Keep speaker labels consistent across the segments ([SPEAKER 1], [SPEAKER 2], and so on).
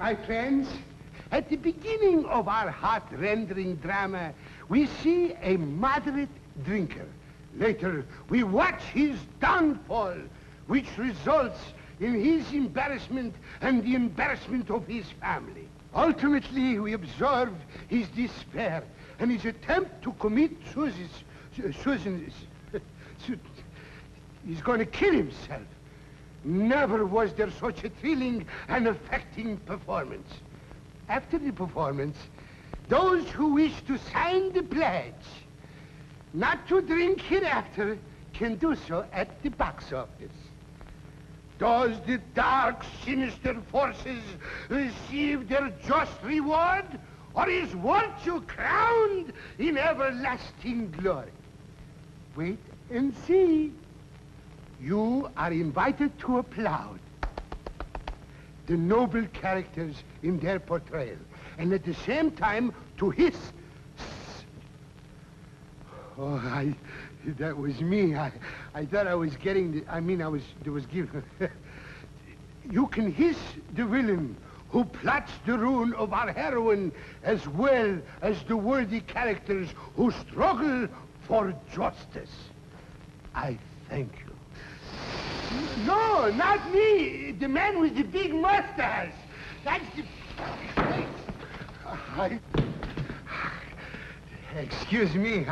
[SPEAKER 1] My friends, at the beginning of our heart-rendering drama, we see a moderate drinker. Later, we watch his downfall, which results in his embarrassment and the embarrassment of his family. Ultimately, we observe his despair and his attempt to commit suicide. He's going to kill himself. Never was there such a thrilling and affecting performance. After the performance, those who wish to sign the pledge not to drink hereafter can do so at the box office. Does the dark, sinister forces receive their just reward, or is virtue crowned in everlasting glory? Wait and see. You are invited to applaud the noble characters in their portrayal, and at the same time to hiss. Oh, that was me. I thought I was getting there was given. You can hiss the villain who plots the ruin of our heroine, as well as the worthy characters who struggle for justice. I thank you. No, not me. The man with the big mustache. That's the... Excuse me,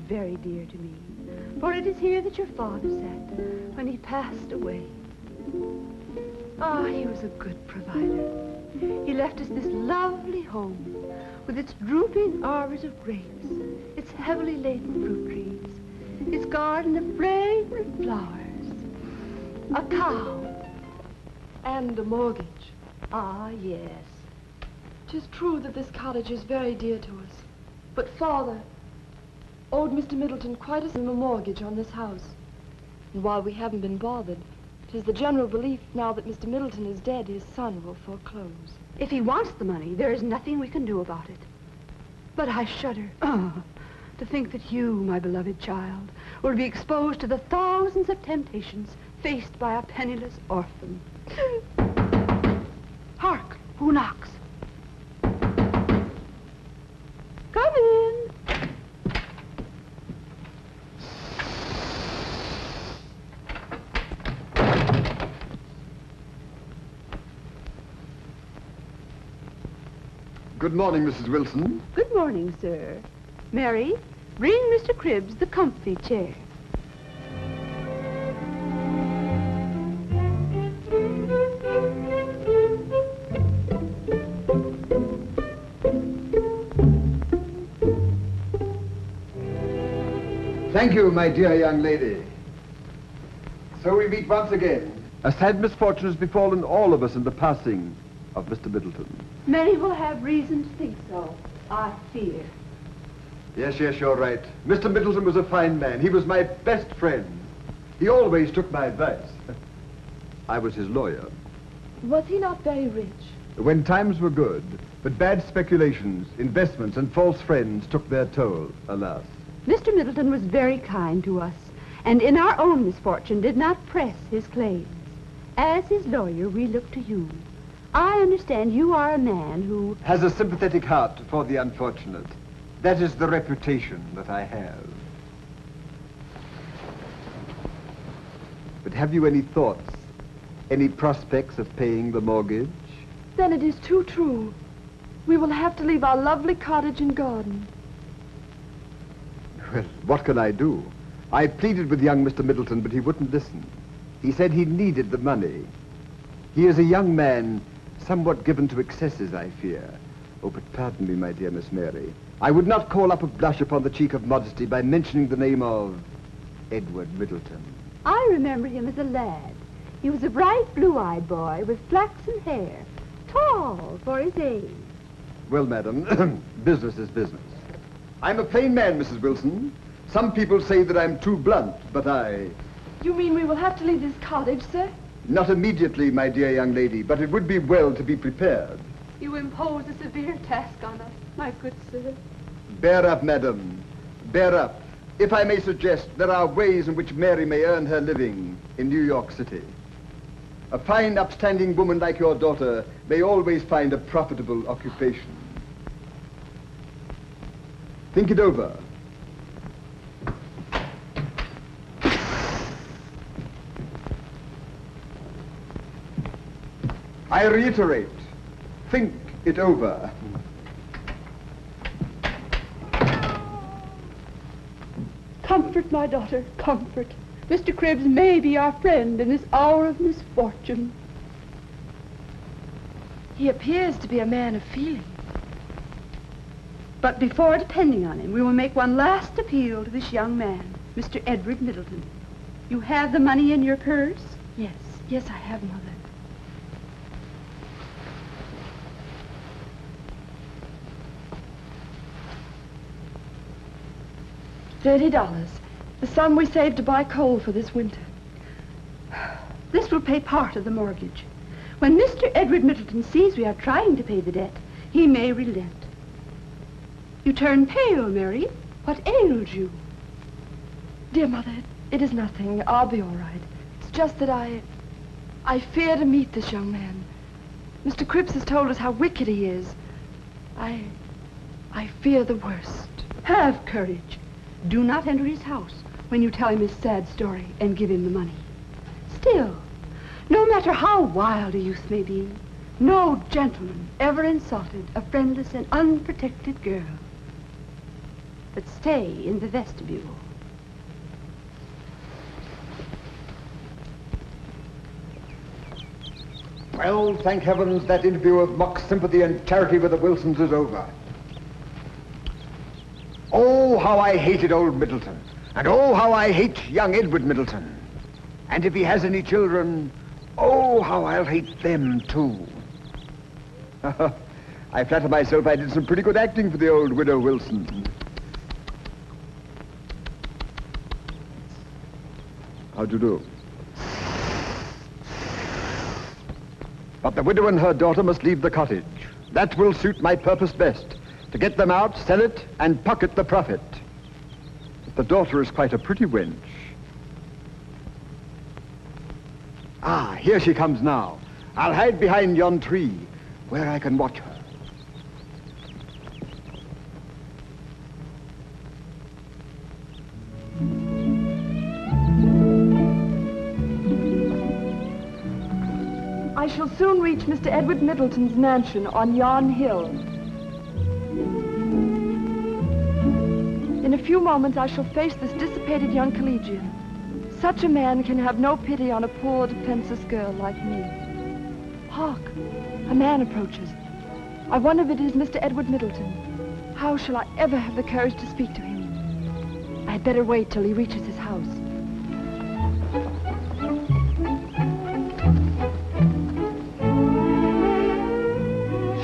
[SPEAKER 2] very dear to me, for it is here that your father sat when he passed away. Ah, he was a good provider. He left us this lovely home with its drooping arbors of grapes, its heavily laden fruit trees, its garden of fragrant flowers, a cow,
[SPEAKER 3] and a mortgage.
[SPEAKER 2] Ah, yes.
[SPEAKER 3] 'Tis true that this cottage is very dear to us, but father owed Mr. Middleton quite a mortgage on this house. And while we haven't been bothered, 'tis the general belief now that Mr. Middleton is dead, his son will foreclose.
[SPEAKER 2] If he wants the money, there is nothing we can do about it. But I shudder to think that you, my beloved child, will be exposed to the thousands of temptations faced by a penniless orphan. Hark! Who knocks? Come in.
[SPEAKER 4] Good morning, Mrs. Wilson.
[SPEAKER 2] Good morning, sir. Mary, bring Mr. Cribbs the comfy chair.
[SPEAKER 4] Thank you, my dear young lady. So we meet once again. A sad misfortune has befallen all of us in the passing of Mr. Middleton.
[SPEAKER 2] Many will have reason to think so, I fear.
[SPEAKER 4] Yes, you're right. Mr. Middleton was a fine man. He was my best friend. He always took my advice. I was his lawyer.
[SPEAKER 3] Was he not very rich?
[SPEAKER 4] When times were good, but bad speculations, investments, and false friends took their toll, alas.
[SPEAKER 2] Mr. Middleton was very kind to us, and in our own misfortune did not press his claims. As his lawyer, we look to you. I understand you are a man who
[SPEAKER 4] has a sympathetic heart for the unfortunate. That is the reputation that I have. But have you any thoughts Any prospects of paying the mortgage?
[SPEAKER 3] Then it is too true. We will have to leave our lovely cottage and garden.
[SPEAKER 4] Well, what can I do? I pleaded with young Mr. Middleton, but he wouldn't listen. He said he needed the money. He is a young man, somewhat given to excesses, I fear. Oh, but pardon me, my dear Miss Mary. I would not call up a blush upon the cheek of modesty by mentioning the name of Edward Middleton.
[SPEAKER 2] I remember him as a lad. He was a bright, blue-eyed boy with flaxen hair, tall for his age.
[SPEAKER 4] Well, madam, business is business. I'm a plain man, Mrs. Wilson. Some people say that I'm too blunt, but
[SPEAKER 3] You mean we will have to leave this cottage, sir?
[SPEAKER 4] Not immediately, my dear young lady, but it would be well to be prepared.
[SPEAKER 2] You impose a severe task on us, my good sir.
[SPEAKER 4] Bear up, madam. Bear up. If I may suggest, there are ways in which Mary may earn her living in New York City. A fine, upstanding woman like your daughter may always find a profitable occupation. Think it over. I reiterate, think it over.
[SPEAKER 2] Comfort, my daughter, comfort. Mr. Cribbs may be our friend in this hour of misfortune.
[SPEAKER 3] He appears to be a man of feeling.
[SPEAKER 2] But before depending on him, we will make one last appeal to this young man, Mr. Edward Middleton. You have the money in your purse?
[SPEAKER 3] Yes, yes, I have, Mother. $30. The sum we saved to buy coal for this winter.
[SPEAKER 2] This will pay part of the mortgage. When Mr. Edward Middleton sees we are trying to pay the debt, he may relent. You turn pale, Mary. What ails you?
[SPEAKER 3] Dear Mother, it is nothing. I'll be all right. It's just that I fear to meet this young man. Mr. Cribbs has told us how wicked he is. I fear the worst.
[SPEAKER 2] Have courage. Do not enter his house when you tell him his sad story and give him the money. Still, no matter how wild a youth may be, no gentleman ever insulted a friendless and unprotected girl. But stay in the vestibule.
[SPEAKER 4] Well, thank heavens, that interview of mock sympathy and charity with the Wilsons is over. Oh, how I hated old Middleton. And oh, how I hate young Edward Middleton. And if he has any children, oh, how I'll hate them, too. I flatter myself I did some pretty good acting for the old widow Wilson. How'd you do? But the widow and her daughter must leave the cottage. That will suit my purpose best. To get them out, sell it, and pocket the profit. But the daughter is quite a pretty wench. Ah, here she comes now. I'll hide behind yon tree, where I can watch her.
[SPEAKER 3] I shall soon reach Mr. Edward Middleton's mansion on yon hill. In a few moments, I shall face this dissipated young collegian. Such a man can have no pity on a poor, defenseless girl like me. Hark! A man approaches. I wonder if it is Mr. Edward Middleton. How shall I ever have the courage to speak to him? I had better wait till he reaches his house.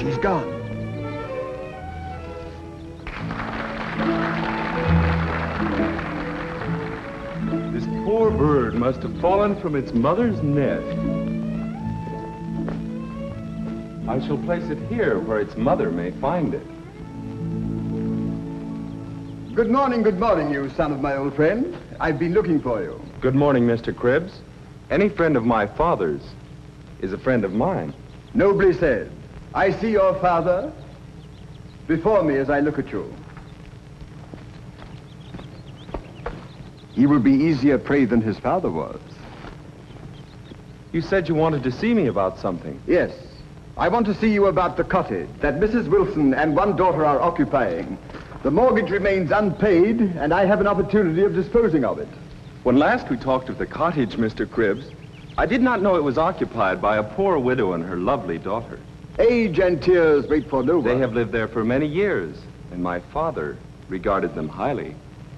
[SPEAKER 4] She's gone.
[SPEAKER 5] This poor bird must have fallen from its mother's nest. I shall place it here where its mother may find it.
[SPEAKER 4] Good morning, you son of my old friend. I've been looking for you.
[SPEAKER 5] Good morning, Mr. Cribbs. Any friend of my father's is a friend of mine.
[SPEAKER 4] Nobly said. I see your father before me as I look at you. He will be easier prey than his father was.
[SPEAKER 5] You said you wanted to see me about something.
[SPEAKER 4] Yes. I want to see you about the cottage that Mrs. Wilson and one daughter are occupying. The mortgage remains unpaid, and I have an opportunity of disposing of it.
[SPEAKER 5] When last we talked of the cottage, Mr. Cribbs, I did not know it was occupied by a poor widow and her lovely daughter.
[SPEAKER 4] Age and tears wait for no one.
[SPEAKER 5] They have lived there for many years, and my father regarded them highly.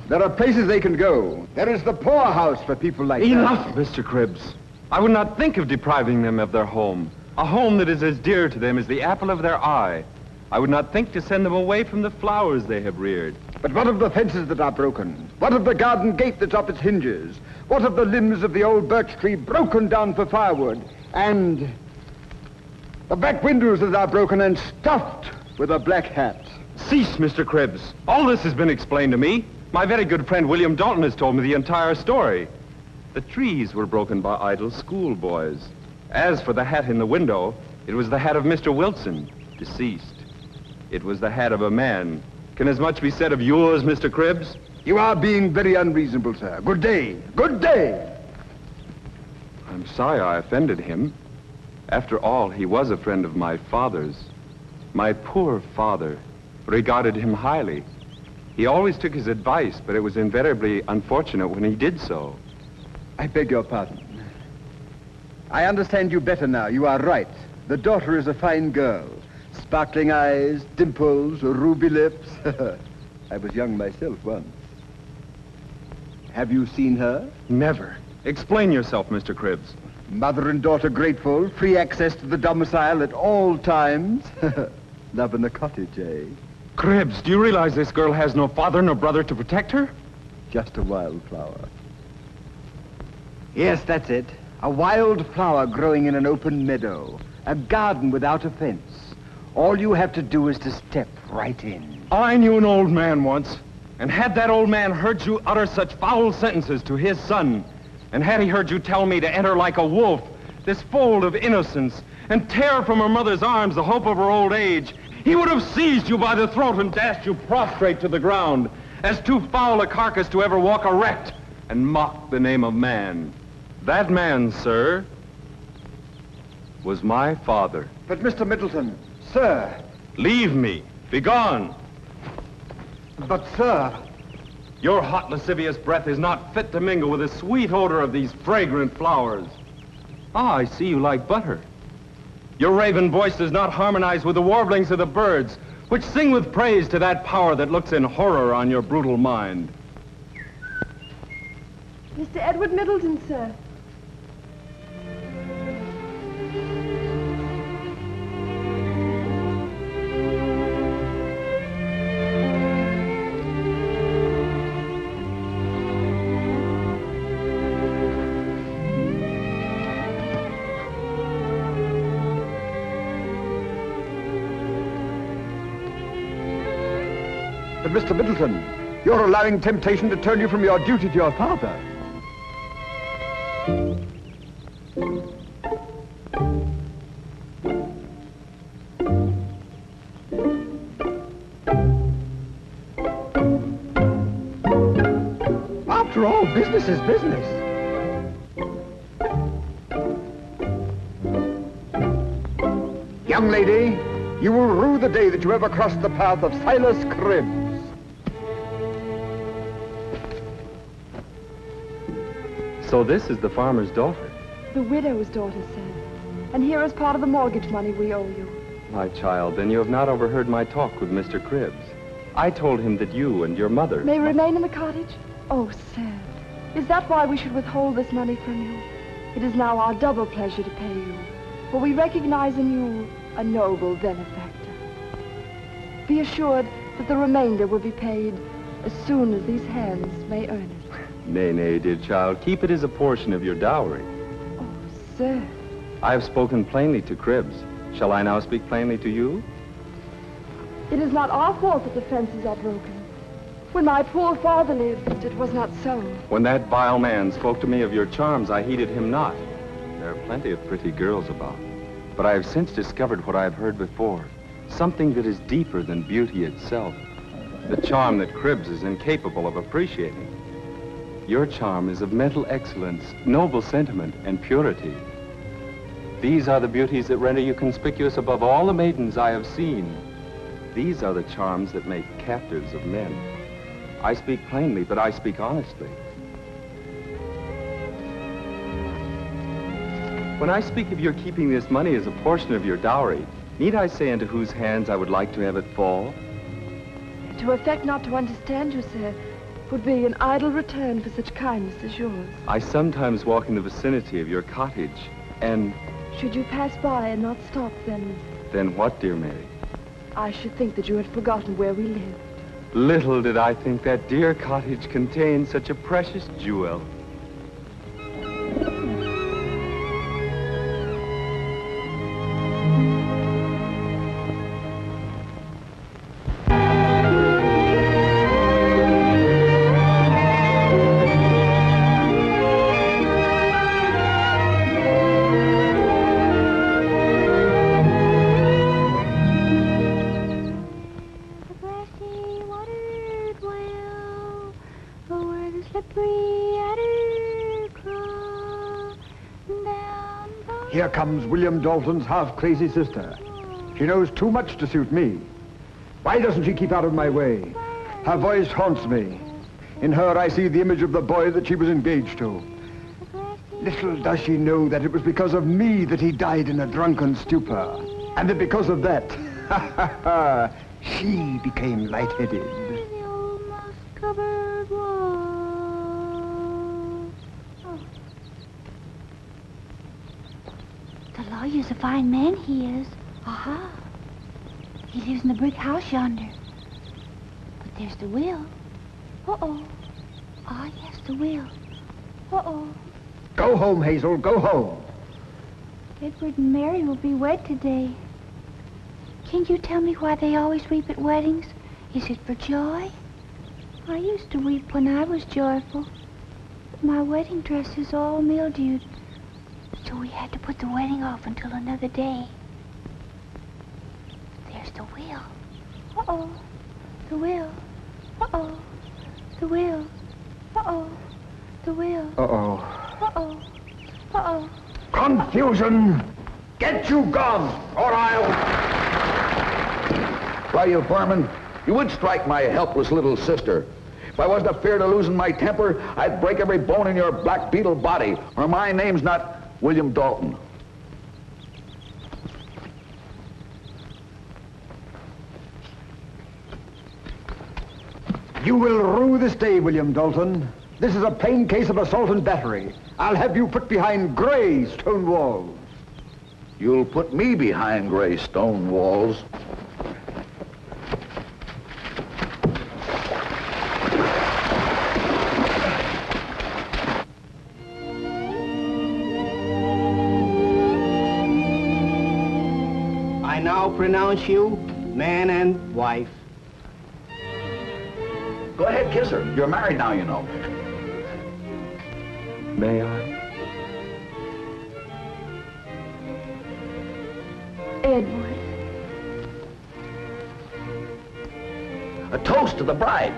[SPEAKER 4] There are places they can go. There is the poorhouse for people like that.
[SPEAKER 5] Enough, Mr. Cribbs. I would not think of depriving them of their home. A home that is as dear to them as the apple of their eye. I would not think to send them away from the flowers they have reared.
[SPEAKER 4] But what of the fences that are broken? What of the garden gate that's off its hinges? What of the limbs of the old birch tree broken down for firewood? And the back windows that are broken and stuffed with a black hat?
[SPEAKER 5] Cease, Mr. Cribbs. All this has been explained to me. My very good friend William Dalton has told me the entire story. The trees were broken by idle schoolboys. As for the hat in the window, it was the hat of Mr. Wilson, deceased. It was the hat of a man. Can as much be said of yours, Mr. Cribbs?
[SPEAKER 4] You are being very unreasonable, sir. Good day. Good day.
[SPEAKER 5] I'm sorry I offended him. After all, he was a friend of my father's. My poor father regarded him highly. He always took his advice, but it was invariably unfortunate when he did so.
[SPEAKER 4] I beg your pardon. I understand you better now. You are right. The daughter is a fine girl. Sparkling eyes, dimples, ruby lips. I was young myself once. Have you seen her?
[SPEAKER 5] Never. Explain yourself, Mr. Cribbs.
[SPEAKER 4] Mother and daughter grateful, free access to the domicile at all times. Love in the cottage, eh?
[SPEAKER 5] Cribbs, do you realize this girl has no father nor brother to protect her?
[SPEAKER 4] Just a wildflower. Yes, that's it. A wild flower growing in an open meadow. A garden without a fence. All you have to do is to step right in.
[SPEAKER 5] I knew an old man once, and had that old man heard you utter such foul sentences to his son, and had he heard you tell me to enter like a wolf this fold of innocence, and tear from her mother's arms the hope of her old age, he would have seized you by the throat and dashed you prostrate to the ground, as too foul a carcass to ever walk erect, and mock the name of man. That man, sir, was my father.
[SPEAKER 4] But Mr. Middleton, sir.
[SPEAKER 5] Leave me. Begone.
[SPEAKER 4] But, sir.
[SPEAKER 5] Your hot, lascivious breath is not fit to mingle with the sweet odor of these fragrant flowers. Ah, I see you like butter. Your raven voice does not harmonize with the warblings of the birds, which sing with praise to that power that looks in horror on your brutal mind.
[SPEAKER 3] Mr. Edward Middleton, sir.
[SPEAKER 4] But Mr. Middleton, you're allowing temptation to turn you from your duty to your father. After all, business is business. Young lady, you will rue the day that you ever crossed the path of Silas Cribbs.
[SPEAKER 5] So this is the farmer's daughter.
[SPEAKER 3] The widow's daughter, sir. And here is part of the mortgage money we owe you.
[SPEAKER 5] My child, then you have not overheard my talk with Mr. Cribbs. I told him that you and your mother...
[SPEAKER 3] May remain in the cottage? Oh, sir. Is that why we should withhold this money from you? It is now our double pleasure to pay you, for we recognize in you a noble benefactor. Be assured that the remainder will be paid as soon as these hands may earn it.
[SPEAKER 5] Nay, nay, dear child. Keep it as a portion of your dowry.
[SPEAKER 3] Oh, sir.
[SPEAKER 5] I have spoken plainly to Cribbs. Shall I now speak plainly to you?
[SPEAKER 3] It is not our fault that the fences are broken. When my poor father lived, it was not so.
[SPEAKER 5] When that vile man spoke to me of your charms, I heeded him not. There are plenty of pretty girls about. But I have since discovered what I have heard before. Something that is deeper than beauty itself. The charm that Cribbs is incapable of appreciating. Your charm is of mental excellence, noble sentiment, and purity. These are the beauties that render you conspicuous above all the maidens I have seen. These are the charms that make captives of men. I speak plainly, but I speak honestly. When I speak of your keeping this money as a portion of your dowry, need I say into whose hands I would like to have it fall?
[SPEAKER 3] To affect not to understand you, sir, would be an idle return for such kindness as yours.
[SPEAKER 5] I sometimes walk in the vicinity of your cottage, and...
[SPEAKER 3] Should you pass by and not stop, then...
[SPEAKER 5] Then what, dear Mary?
[SPEAKER 3] I should think that you had forgotten where we lived.
[SPEAKER 5] Little did I think that dear cottage contained such a precious jewel.
[SPEAKER 4] Here comes William Dalton's half-crazy sister. She knows too much to suit me. Why doesn't she keep out of my way? Her voice haunts me. In her, I see the image of the boy that she was engaged to. Little does she know that it was because of me that he died in a drunken stupor. And that because of that, she became lightheaded.
[SPEAKER 6] The lawyer's a fine man, he is. Aha. He lives in the brick house yonder. But there's the will. Uh-oh. Ah, yes, the will. Uh-oh.
[SPEAKER 4] Go home, Hazel, go home.
[SPEAKER 6] Edward and Mary will be wed today. Can you tell me why they always weep at weddings? Is it for joy? I used to weep when I was joyful. But my wedding dress is all mildewed. So we had to put the wedding off until another day. There's the will. Uh-oh. The will. Uh-oh. The will. Uh-oh. The will.
[SPEAKER 4] Uh-oh.
[SPEAKER 6] Uh-oh. Uh-oh.
[SPEAKER 7] Confusion! Get you gone, or I'll... Why, you foreman, you would strike my helpless little sister. If I wasn't afeard of losing my temper, I'd break every bone in your black beetle body, or my name's not William Dalton.
[SPEAKER 4] You will rue this day, William Dalton. This is a plain case of assault and battery. I'll have you put behind gray stone walls.
[SPEAKER 7] You'll put me behind gray stone walls.
[SPEAKER 8] I now pronounce you man and wife.
[SPEAKER 7] Go ahead, kiss her. You're married now, you know.
[SPEAKER 5] May I?
[SPEAKER 3] Edward.
[SPEAKER 7] A toast to the bride.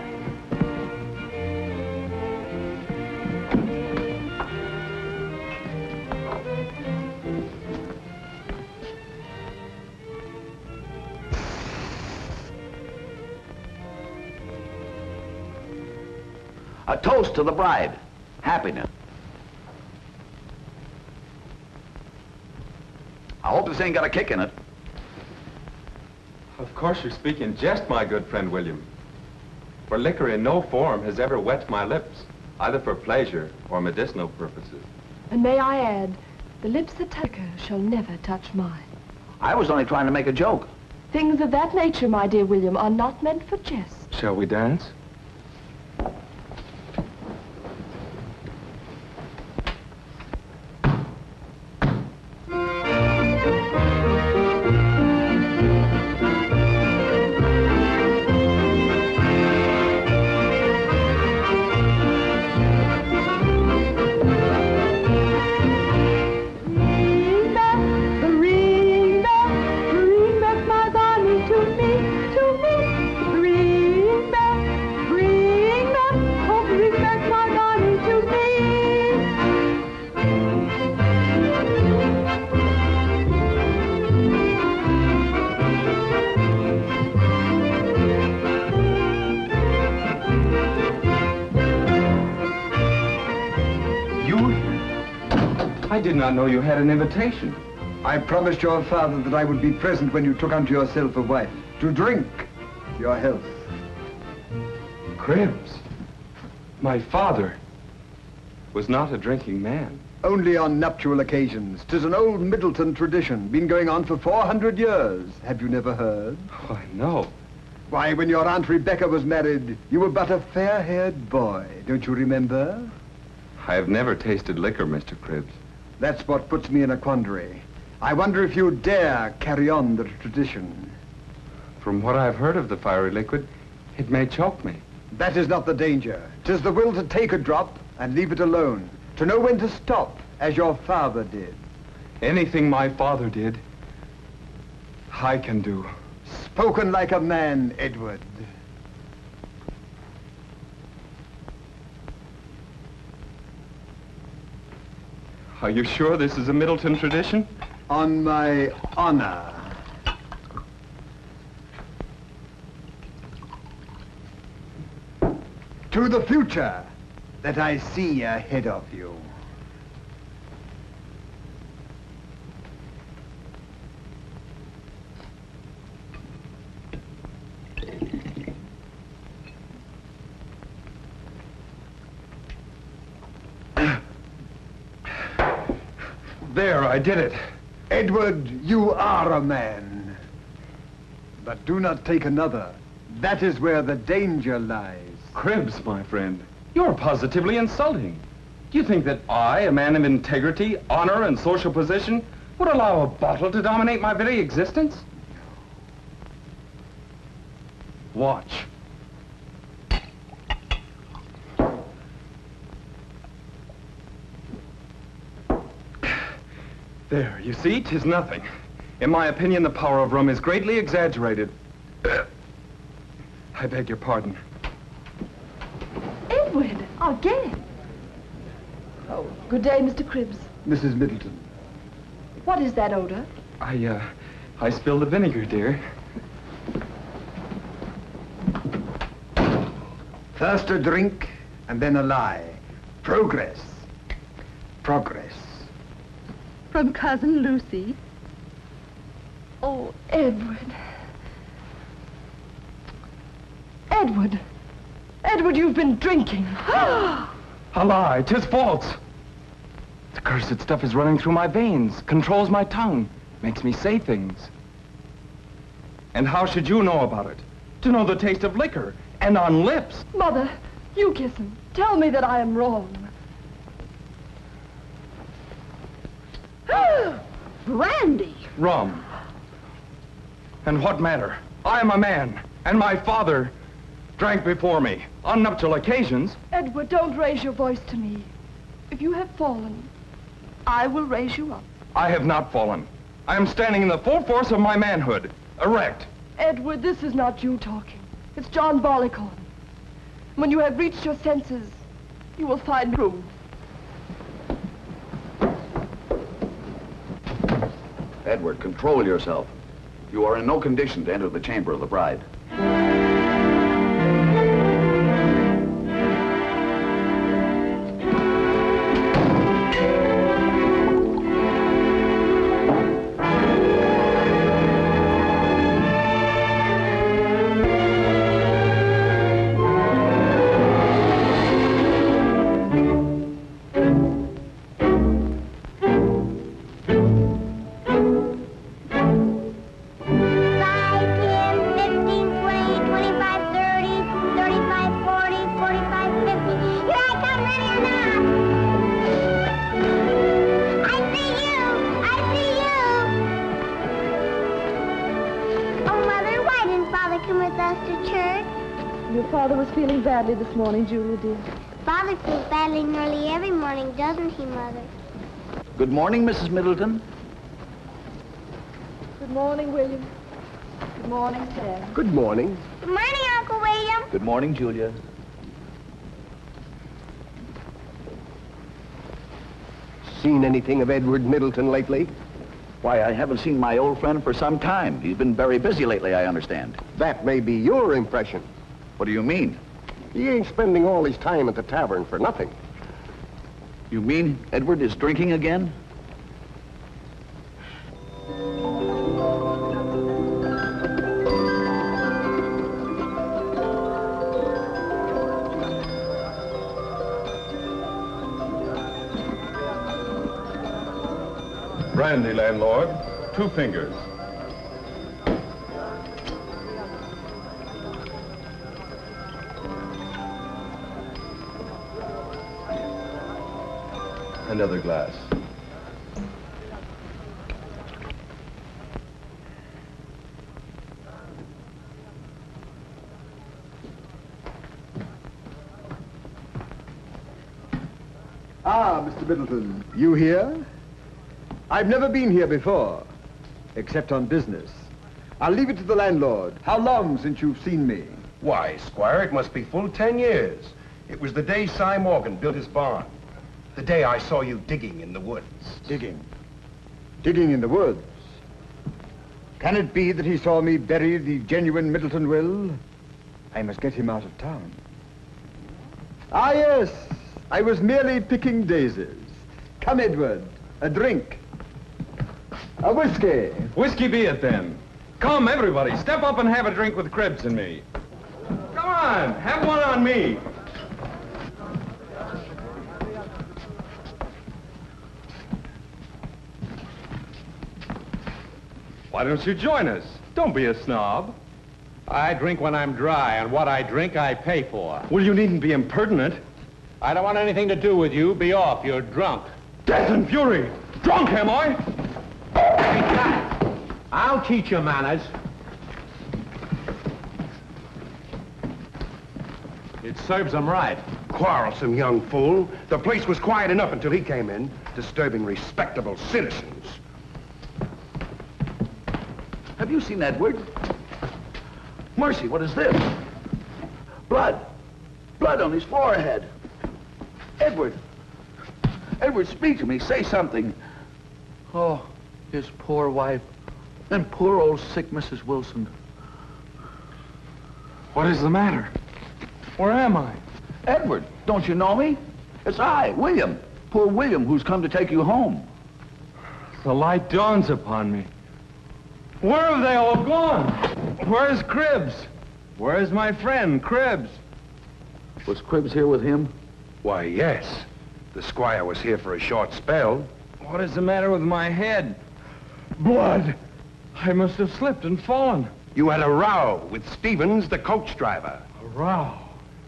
[SPEAKER 7] A toast to the bride. Happiness. I hope this ain't got a kick in it.
[SPEAKER 5] Of course you speak in jest, my good friend William. For liquor in no form has ever wet my lips, either for pleasure or medicinal purposes.
[SPEAKER 3] And may I add, the lips that touch her shall never touch mine.
[SPEAKER 7] I was only trying to make a joke.
[SPEAKER 3] Things of that nature, my dear William, are not meant for jest.
[SPEAKER 5] Shall we dance? not know you had an invitation.
[SPEAKER 4] I promised your father that I would be present when you took unto yourself a wife, to drink your health.
[SPEAKER 5] Cribbs, my father was not a drinking man.
[SPEAKER 4] Only on nuptial occasions. 'Tis an old Middleton tradition, been going on for 400 years. Have you never heard?
[SPEAKER 5] Why, no.
[SPEAKER 4] Why, when your Aunt Rebecca was married, you were but a fair-haired boy. Don't you remember?
[SPEAKER 5] I have never tasted liquor, Mr. Cribbs.
[SPEAKER 4] That's what puts me in a quandary. I wonder if you dare carry on the tradition.
[SPEAKER 5] From what I've heard of the fiery liquid, it may choke me.
[SPEAKER 4] That is not the danger. 'Tis the will to take a drop and leave it alone. To know when to stop, as your father did.
[SPEAKER 5] Anything my father did, I can do.
[SPEAKER 4] Spoken like a man, Edward.
[SPEAKER 5] Are you sure this is a Middleton tradition?
[SPEAKER 4] On my honor. To the future that I see ahead of you.
[SPEAKER 5] There, I did it.
[SPEAKER 4] Edward, you are a man. But do not take another. That is where the danger lies.
[SPEAKER 5] Cribbs, my friend, you're positively insulting. Do you think that I, a man of integrity, honor, and social position, would allow a bottle to dominate my very existence? Watch. There, you see, 'tis nothing. In my opinion, the power of rum is greatly exaggerated. I beg your pardon.
[SPEAKER 3] Edward, again. Oh, good day, Mr. Cribbs.
[SPEAKER 4] Mrs. Middleton.
[SPEAKER 3] What is that odor?
[SPEAKER 5] I spilled the vinegar, dear.
[SPEAKER 4] First a drink, and then a lie. Progress. Progress.
[SPEAKER 2] From Cousin Lucy.
[SPEAKER 3] Oh, Edward. Edward. Edward, you've been drinking.
[SPEAKER 5] A lie, 'tis false. The cursed stuff is running through my veins, controls my tongue, makes me say things. And how should you know about it? To know the taste of liquor, and on lips.
[SPEAKER 3] Mother, you kiss him. Tell me that I am wrong.
[SPEAKER 2] Brandy!
[SPEAKER 5] Rum. And what matter? I am a man, and my father drank before me on nuptial occasions.
[SPEAKER 3] Edward, don't raise your voice to me. If you have fallen, I will raise you up.
[SPEAKER 5] I have not fallen. I am standing in the full force of my manhood, erect.
[SPEAKER 3] Edward, this is not you talking. It's John Barleycorn. When you have reached your senses, you will find room.
[SPEAKER 7] Edward, control yourself. You are in no condition to enter the chamber of the bride.
[SPEAKER 3] Badly this morning, Julia, dear.
[SPEAKER 9] Father feels badly nearly every morning, doesn't he, Mother?
[SPEAKER 7] Good morning, Mrs. Middleton.
[SPEAKER 3] Good morning, William. Good morning, Sam.
[SPEAKER 8] Good morning.
[SPEAKER 9] Good morning, Uncle William.
[SPEAKER 7] Good morning, Julia.
[SPEAKER 8] Seen anything of Edward Middleton lately?
[SPEAKER 7] Why, I haven't seen my old friend for some time. He's been very busy lately, I understand.
[SPEAKER 8] That may be your impression.
[SPEAKER 7] What do you mean?
[SPEAKER 8] He ain't spending all his time at the tavern for nothing.
[SPEAKER 7] You mean Edward is drinking again?
[SPEAKER 5] brandy, landlord. 2 fingers. Another glass.
[SPEAKER 4] Ah, Mr. Middleton, you here? I've never been here before, except on business. I'll leave it to the landlord. How long since you've seen me?
[SPEAKER 10] Why, Squire, it must be full 10 years. It was the day Cy Morgan built his barn. The day I saw you digging in the woods.
[SPEAKER 4] Digging? Digging in the woods? Can it be that he saw me bury the genuine Middleton will? I must get him out of town. Ah, yes. I was merely picking daisies. Come, Edward. A drink. A whiskey.
[SPEAKER 5] Whiskey be it, then. Come, everybody. Step up and have a drink with Cribbs and me. Come on. Have one on me. Why don't you join us? Don't be a snob.
[SPEAKER 11] I drink when I'm dry, and what I drink, I pay for.
[SPEAKER 5] Well, you needn't be impertinent.
[SPEAKER 11] I don't want anything to do with you. Be off. You're drunk.
[SPEAKER 5] Death and fury! Drunk, am I?
[SPEAKER 11] I'll teach you manners. It serves them right.
[SPEAKER 10] Quarrelsome young fool. The place was quiet enough until he came in, disturbing respectable citizens.
[SPEAKER 7] Have you seen Edward? Mercy, what is this? Blood. Blood on his forehead. Edward. Edward, speak to me. Say something. Oh, his poor wife. And poor old sick Mrs. Wilson.
[SPEAKER 5] What is the matter? Where am I?
[SPEAKER 7] Edward, don't you know me? It's I, William. Poor William, who's come to take you home.
[SPEAKER 5] The light dawns upon me. Where have they all gone? Where's Cribbs? Where's my friend, Cribbs?
[SPEAKER 7] Was Cribbs here with him?
[SPEAKER 10] Why, yes. The squire was here for a short spell.
[SPEAKER 5] What is the matter with my head? Blood! I must have slipped and fallen.
[SPEAKER 10] You had a row with Stevens, the coach driver.
[SPEAKER 5] A row?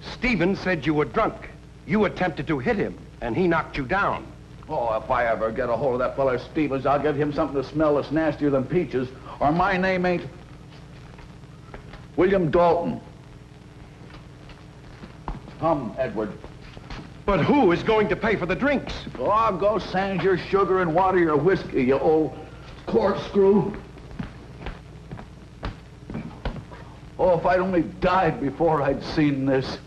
[SPEAKER 10] Stevens said you were drunk. You attempted to hit him, and he knocked you down.
[SPEAKER 7] Oh, if I ever get a hold of that fella Stevens, I'll give him something to smell that's nastier than peaches, or my name ain't William Dalton. Come, Edward.
[SPEAKER 10] But who is going to pay for the drinks?
[SPEAKER 7] Oh, go sans your sugar and water your whiskey, you old corkscrew. Oh, if I'd only died before I'd seen this.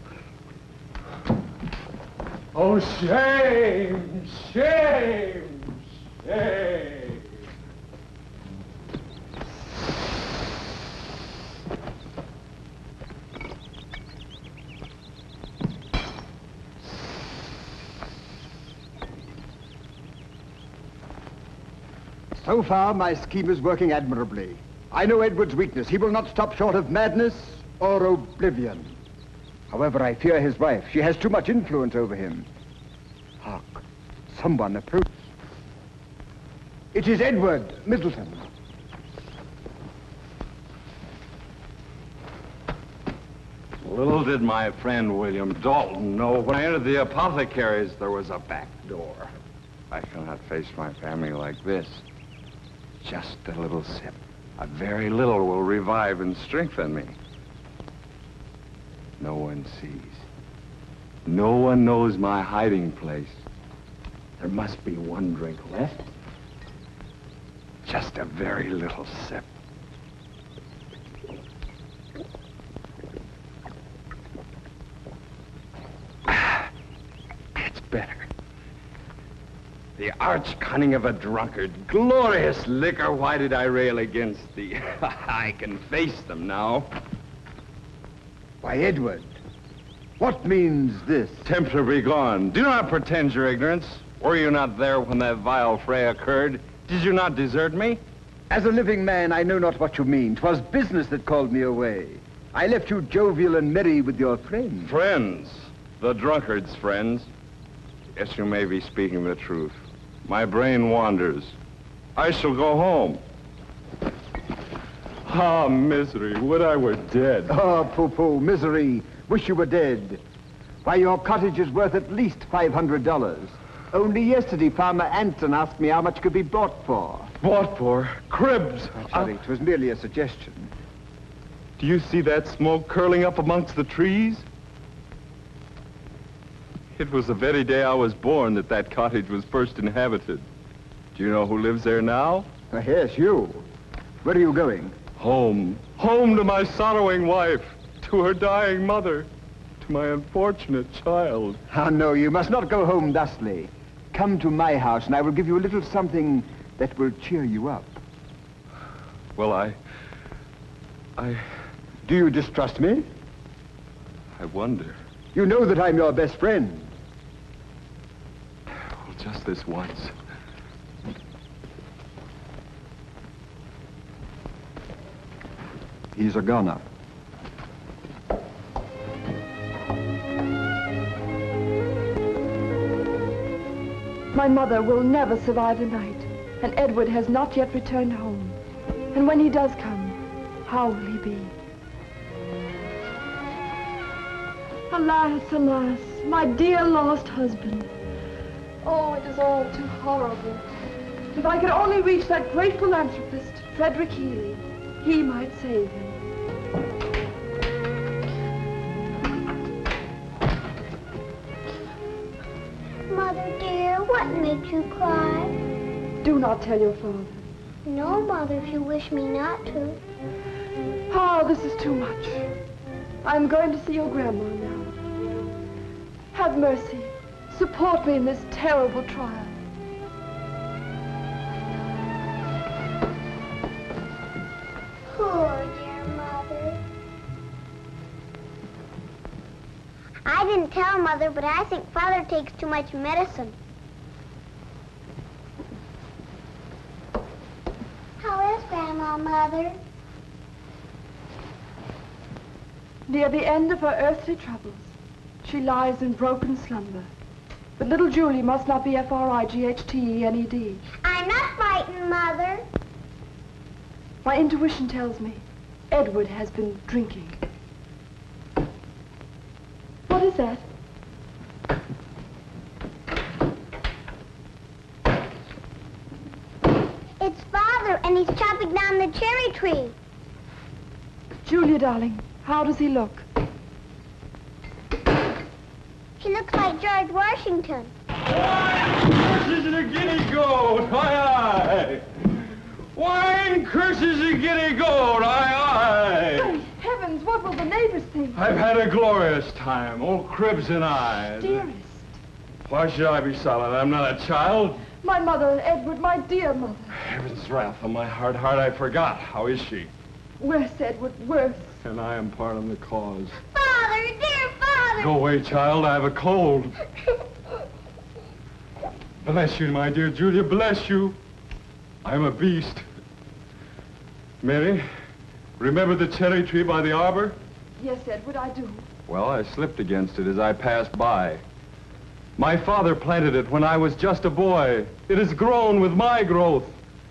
[SPEAKER 5] Oh, shame! Shame! Shame!
[SPEAKER 4] So far, my scheme is working admirably. I know Edward's weakness. He will not stop short of madness or oblivion. However, I fear his wife. She has too much influence over him. Hark, someone approaches. It is Edward Middleton.
[SPEAKER 5] Little did my friend William Dalton know when I entered the apothecary's there was a back door. I cannot face my family like this. Just a little sip. A very little will revive and strengthen me. No one sees. No one knows my hiding place. There must be one drink left. Just a very little sip. It's better. The arch cunning of a drunkard. Glorious liquor, why did I rail against thee? I can face them now.
[SPEAKER 4] Why, Edward, what means this?
[SPEAKER 5] Tempter, be gone. Do not pretend your ignorance. Were you not there when that vile fray occurred? Did you not desert me?
[SPEAKER 4] As a living man, I know not what you mean. 'Twas business that called me away. I left you jovial and merry with your friends.
[SPEAKER 5] Friends? The drunkard's friends? Yes, you may be speaking the truth. My brain wanders. I shall go home. Ah, misery, would I were dead.
[SPEAKER 4] Oh, pooh-pooh, misery. Wish you were dead. Why, your cottage is worth at least $500. Only yesterday, Farmer Anson asked me how much could be bought for.
[SPEAKER 5] Bought for? Cribs.
[SPEAKER 4] Oh, sorry, it was merely a suggestion.
[SPEAKER 5] Do you see that smoke curling up amongst the trees? It was the very day I was born that that cottage was first inhabited. Do you know who lives there now?
[SPEAKER 4] Yes, you. Where are you going?
[SPEAKER 5] Home. Home to my sorrowing wife, to her dying mother, to my unfortunate child.
[SPEAKER 4] Ah, no, you must not go home thusly. Come to my house, and I will give you a little something that will cheer you up.
[SPEAKER 5] Well, I...
[SPEAKER 4] Do you distrust me?
[SPEAKER 5] I wonder.
[SPEAKER 4] You know that I'm your best friend.
[SPEAKER 5] Well, just this once.
[SPEAKER 4] He's a goner.
[SPEAKER 3] My mother will never survive the night, and Edward has not yet returned home. And when he does come, how will he be? Alas, alas, my dear lost husband. Oh, it is all too horrible. If I could only reach that great philanthropist, Frederick Healy, he might save him.
[SPEAKER 9] Mother dear, what made you cry?
[SPEAKER 3] Do not tell your father.
[SPEAKER 9] No, Mother, if you wish me not to.
[SPEAKER 3] Oh, this is too much. I'm going to see your grandma now. Have mercy. Support me in this terrible trial.
[SPEAKER 9] Poor dear Mother. I didn't tell Mother, but I think Father takes too much medicine. How is Grandma, Mother?
[SPEAKER 3] Near the end of her earthly troubles, she lies in broken slumber. But little Julie must not be F-R-I-G-H-T-E-N-E-D.
[SPEAKER 9] I'm not frightened, Mother.
[SPEAKER 3] My intuition tells me Edward has been drinking. What is that?
[SPEAKER 9] It's Father, and he's chopping down the cherry tree.
[SPEAKER 3] Julia, darling, how does he look?
[SPEAKER 9] He looks like George Washington.
[SPEAKER 5] Curses and a guinea goat, aye, aye. Wine curses a guinea goat, aye, aye.
[SPEAKER 3] Great heavens, what will the neighbors think?
[SPEAKER 5] I've had a glorious time, old Cribs and I.
[SPEAKER 3] Dearest.
[SPEAKER 5] Why should I be silent? I'm not a child.
[SPEAKER 3] My mother, Edward, my dear mother.
[SPEAKER 5] Heaven's wrath on my heart, I forgot. How is she?
[SPEAKER 3] Worse, Edward, worse.
[SPEAKER 5] And I am part of the cause.
[SPEAKER 9] Father, dear Father!
[SPEAKER 5] Go away, child, I have a cold. Bless you, my dear Julia, bless you. I'm a beast. Mary, remember the cherry tree by the arbor?
[SPEAKER 3] Yes, Edward, I do.
[SPEAKER 5] Well, I slipped against it as I passed by. My father planted it when I was just a boy. It has grown with my growth.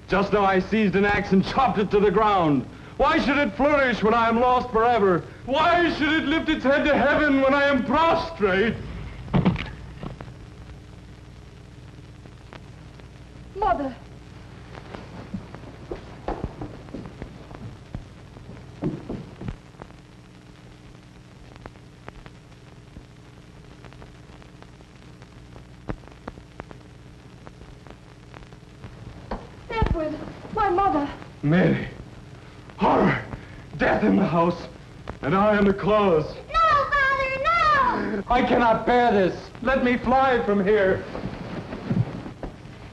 [SPEAKER 5] Just now I seized an axe and chopped it to the ground. Why should it flourish when I am lost forever? Why should it lift its head to heaven when I am prostrate?
[SPEAKER 3] Mother. Edward, my mother.
[SPEAKER 5] Mary, horror, death in the house, and I in the cause.
[SPEAKER 9] No, Father, no!
[SPEAKER 5] I cannot bear this. Let me fly from here.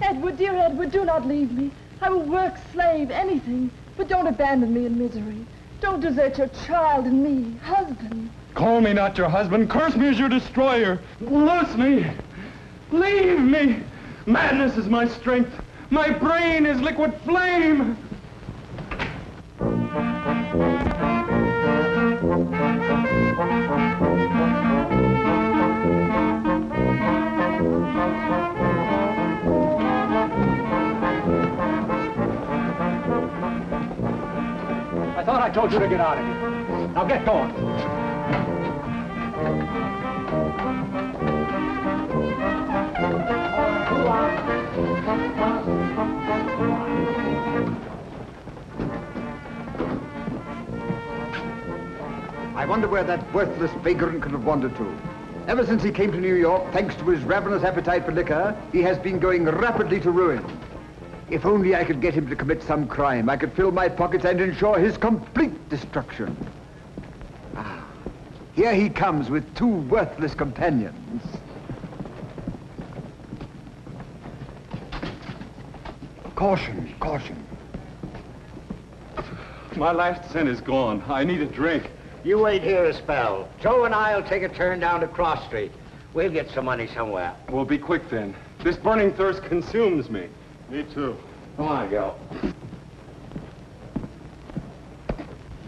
[SPEAKER 3] Edward, dear Edward, do not leave me. I will work, slave, anything. But don't abandon me in misery. Don't desert your child and me, husband.
[SPEAKER 5] Call me not your husband. Curse me as your destroyer. Loose me. Leave me. Madness is my strength. My brain is liquid flame.
[SPEAKER 12] thought I told you to get out of here. Now get going.
[SPEAKER 4] I wonder where that worthless vagrant could have wandered to. Ever since he came to New York, thanks to his ravenous appetite for liquor, he has been going rapidly to ruin. If only I could get him to commit some crime, I could fill my pockets and ensure his complete destruction. Ah, here he comes with two worthless companions. Caution, caution.
[SPEAKER 5] My last cent is gone. I need a drink.
[SPEAKER 12] You wait here a spell. Joe and I'll take a turn down to Cross Street. We'll get some money somewhere.
[SPEAKER 5] Well, be quick then. This burning thirst consumes me.
[SPEAKER 11] Me too.
[SPEAKER 12] Come on, Joe.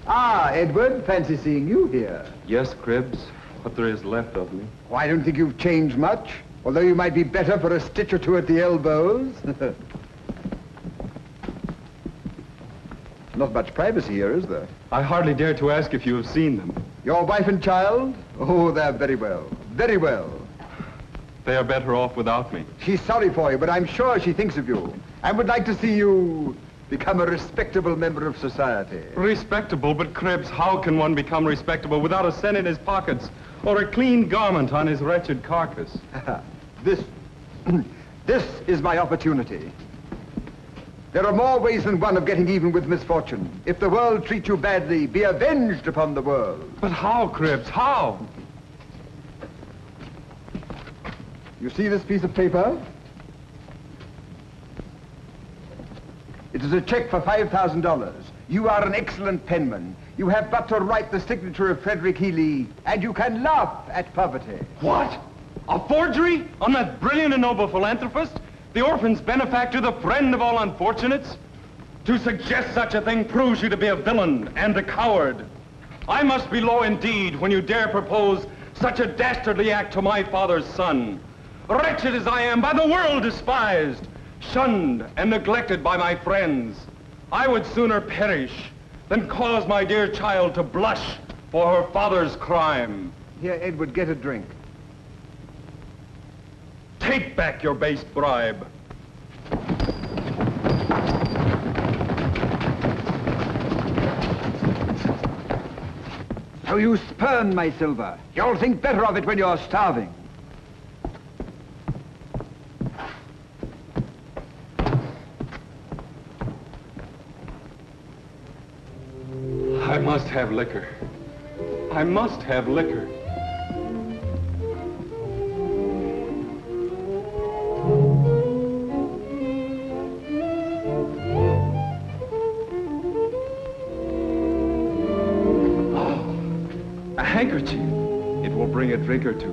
[SPEAKER 4] Ah, Edward, fancy seeing you here.
[SPEAKER 5] Yes, Cribbs, what there is left of me.
[SPEAKER 4] Well, I don't think you've changed much, although you might be better for a stitch or two at the elbows. Not much privacy here, is there?
[SPEAKER 5] I hardly dare to ask if you have seen them.
[SPEAKER 4] Your wife and child? Oh, they're very well. Very well.
[SPEAKER 5] They are better off without me.
[SPEAKER 4] She's sorry for you, but I'm sure she thinks of you and would like to see you become a respectable member of society.
[SPEAKER 5] Respectable? But Cribbs, how can one become respectable without a cent in his pockets or a clean garment on his wretched carcass?
[SPEAKER 4] This is my opportunity. There are more ways than one of getting even with misfortune. If the world treats you badly, be avenged upon the world.
[SPEAKER 5] But how, Cribbs, how?
[SPEAKER 4] You see this piece of paper? It is a check for $5,000. You are an excellent penman. You have but to write the signature of Frederick Healy, and you can laugh at poverty.
[SPEAKER 5] What? A forgery on that brilliant and noble philanthropist? The orphan's benefactor, the friend of all unfortunates? To suggest such a thing proves you to be a villain and a coward. I must be low indeed when you dare propose such a dastardly act to my father's son. Wretched as I am, by the world despised, shunned and neglected by my friends, I would sooner perish than cause my dear child to blush for her father's crime.
[SPEAKER 4] Here, Edward, get a drink.
[SPEAKER 5] Take back your base bribe.
[SPEAKER 4] So you spurn my silver. You'll think better of it when you're starving.
[SPEAKER 5] I must have liquor. I must have liquor. A handkerchief. It will bring a drink or two.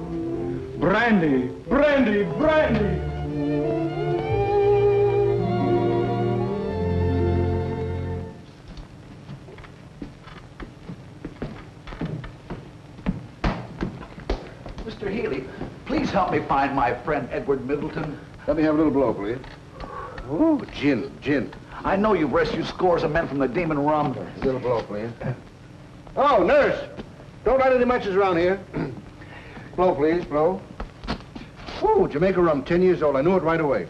[SPEAKER 5] Brandy, brandy, brandy!
[SPEAKER 7] Mr. Healy, please help me find my friend Edward Middleton.
[SPEAKER 10] Let me have a little blow, please. Oh, gin.
[SPEAKER 7] I know you've rescued scores of men from the demon rum.
[SPEAKER 10] A little blow, please. Oh, nurse! Don't light any matches around here. Blow, please, blow. Oh, Jamaica rum, 10 years old. I knew it right away.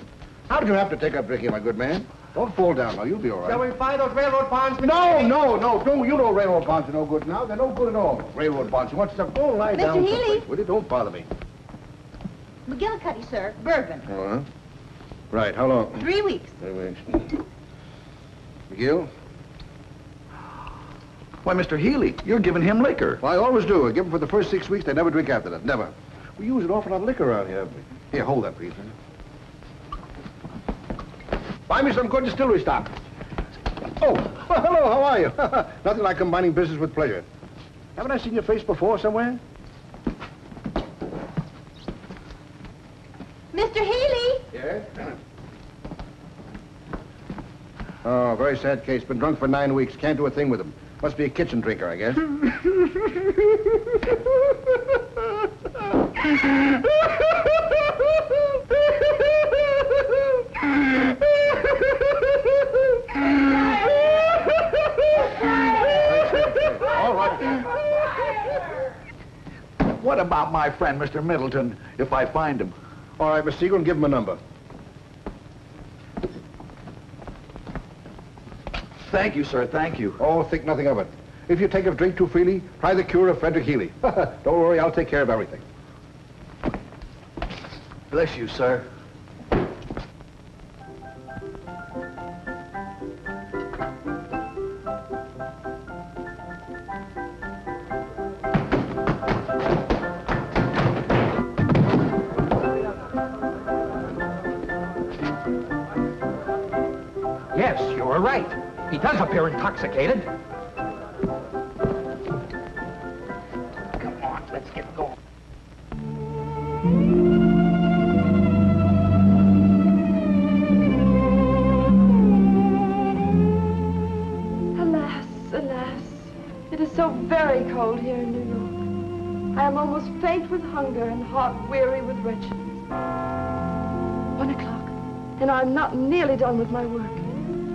[SPEAKER 10] How did you have to take up drinking, my good man? Don't fall down now. You'll be all right.
[SPEAKER 12] Shall we find those railroad bonds?
[SPEAKER 10] No. Don't. You know railroad bonds are no good now. They're no good at all. Railroad bonds. You want stuff? Go lie down.
[SPEAKER 9] Mr. Healy.
[SPEAKER 10] Will you? Don't bother me.
[SPEAKER 9] McGillicuddy, sir. Bourbon.
[SPEAKER 10] Oh, huh? Right. How long?
[SPEAKER 9] 3 weeks.
[SPEAKER 10] 3 weeks. McGill?
[SPEAKER 7] Why, Mr. Healy, you're giving him liquor.
[SPEAKER 10] Well, I always do. I give them for the first 6 weeks. They never drink after that. Never. We use an awful lot of liquor around here, haven't we? Here, hold that, please. Buy me some good distillery stock. Oh, well, hello, how are you? Nothing like combining business with pleasure. Haven't I seen your face before somewhere?
[SPEAKER 9] Mr. Healy!
[SPEAKER 10] Yes? Oh, very sad case. Been drunk for 9 weeks. Can't do a thing with him. Must be a kitchen drinker, I guess.
[SPEAKER 7] what about my friend, Mr. Middleton, if I find him?
[SPEAKER 10] All right, Mr. Eagle, give him a number.
[SPEAKER 7] Thank you, sir, thank you.
[SPEAKER 10] Oh, think nothing of it. If you take a drink too freely, try the cure of Frederick Healy. Don't worry, I'll take care of everything.
[SPEAKER 7] Bless you, sir.
[SPEAKER 12] Yes, you were right. He does appear intoxicated. Come on, let's get going.
[SPEAKER 3] Alas, alas. It is so very cold here in New York. I am almost faint with hunger and heart weary with wretchedness. 1 o'clock, and I'm not nearly done with my work.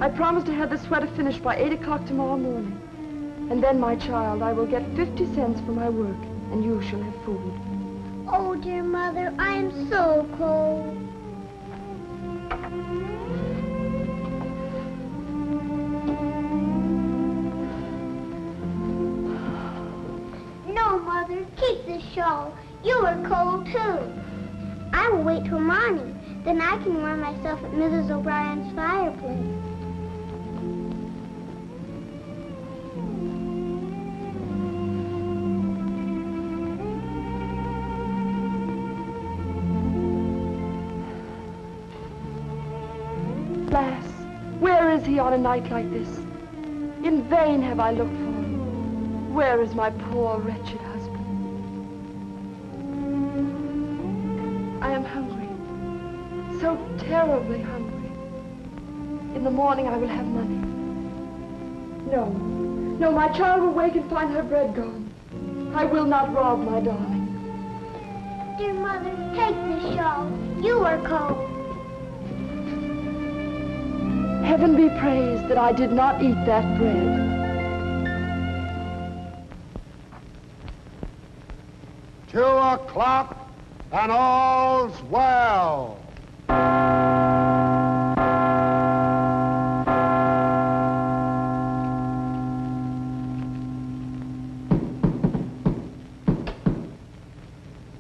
[SPEAKER 3] I promised to have the sweater finished by 8 o'clock tomorrow morning. And then, my child, I will get 50 cents for my work, and you shall have food.
[SPEAKER 9] Oh, dear Mother, I am so cold. No, Mother, keep this shawl. You are cold, too. I will wait till morning. Then I can warm myself at Mrs. O'Brien's fireplace.
[SPEAKER 3] Alas, where is he on a night like this? In vain have I looked for him. Where is my poor, wretched husband? I am hungry, so terribly hungry. In the morning I will have money. No, my child will wake and find her bread gone. I will not rob my darling.
[SPEAKER 9] Dear Mother, take this shawl. You are cold.
[SPEAKER 3] Heaven be praised that I did not eat that bread.
[SPEAKER 1] Two o'clock, and all's well.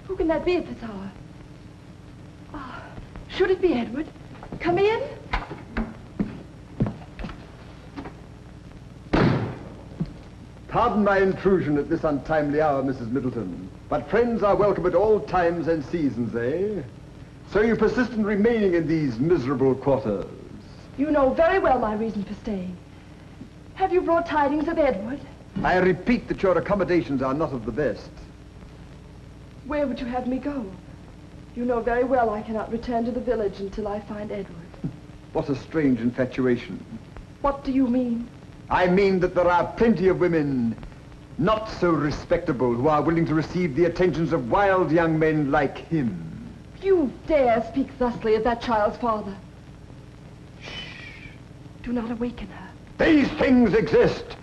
[SPEAKER 3] Who can that be at this hour? Oh, should it be Edward? Come in.
[SPEAKER 4] Pardon my intrusion at this untimely hour, Mrs. Middleton, but friends are welcome at all times and seasons, eh? So you persist in remaining in these miserable quarters?
[SPEAKER 3] You know very well my reason for staying. Have you brought tidings of Edward?
[SPEAKER 4] I repeat that your accommodations are not of the best.
[SPEAKER 3] Where would you have me go? You know very well I cannot return to the village until I find Edward.
[SPEAKER 4] What a strange infatuation.
[SPEAKER 3] What do you mean?
[SPEAKER 4] I mean that there are plenty of women not so respectable who are willing to receive the attentions of wild young men like him.
[SPEAKER 3] You dare speak thusly of that child's father. Shh. Do not awaken her.
[SPEAKER 4] These things exist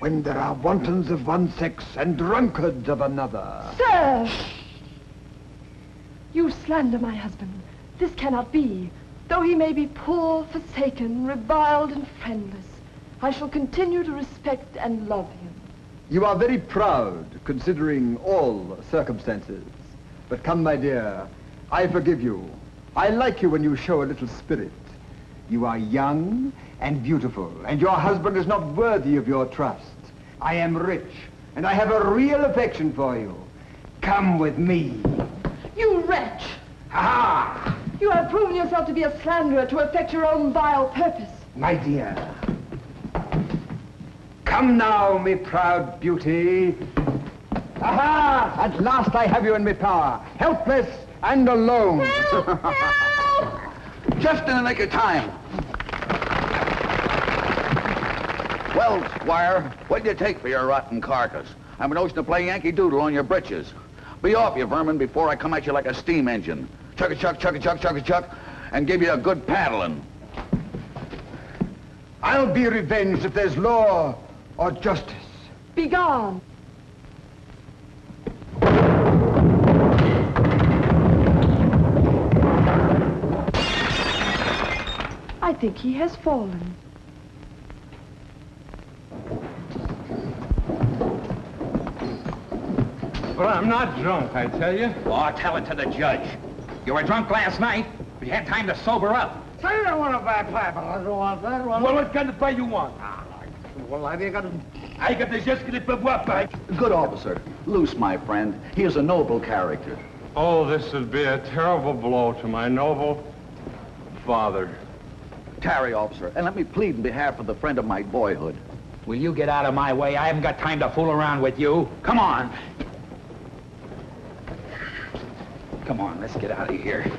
[SPEAKER 4] when there are wantons of one sex and drunkards of another.
[SPEAKER 3] Sir! You slander my husband. This cannot be. Though he may be poor, forsaken, reviled, and friendless, I shall continue to respect and love him.
[SPEAKER 4] You are very proud, considering all circumstances. But come, my dear, I forgive you. I like you when you show a little spirit. You are young and beautiful, and your husband is not worthy of your trust. I am rich, and I have a real affection for you. Come with me.
[SPEAKER 3] You wretch!
[SPEAKER 4] Ha-ha!
[SPEAKER 3] You have proven yourself to be a slanderer to effect your own vile purpose.
[SPEAKER 4] My dear, come now, me proud beauty. Aha! At last I have you in my power, helpless and alone.
[SPEAKER 9] Help! Help!
[SPEAKER 7] Just in the nick of time. Well, Squire, what do you take for your rotten carcass? I'm a notion to play Yankee Doodle on your britches. Be off, you vermin, before I come at you like a steam engine. Chuck-a-chuck, chuck-a-chuck, chuck-a-chuck, and give you a good paddling.
[SPEAKER 4] I'll be revenged if there's law or justice.
[SPEAKER 3] Begone! I think he has fallen.
[SPEAKER 5] But I'm not drunk, I tell you.
[SPEAKER 12] Oh, tell it to the judge. You were drunk last night, but you had time to sober up.
[SPEAKER 10] I don't want to buy a pie, but I don't want that one.
[SPEAKER 13] Well, what kind of pie you want?
[SPEAKER 10] Well, I got
[SPEAKER 13] I got the just que les peux boire pie.
[SPEAKER 7] Good officer. Luce, my friend. He is a noble character.
[SPEAKER 5] Oh, this would be a terrible blow to my noble father.
[SPEAKER 7] Tarry, officer, and let me plead in behalf of the friend of my boyhood.
[SPEAKER 12] Will you get out of my way? I haven't got time to fool around with you. Come on. Come on, let's get out of here.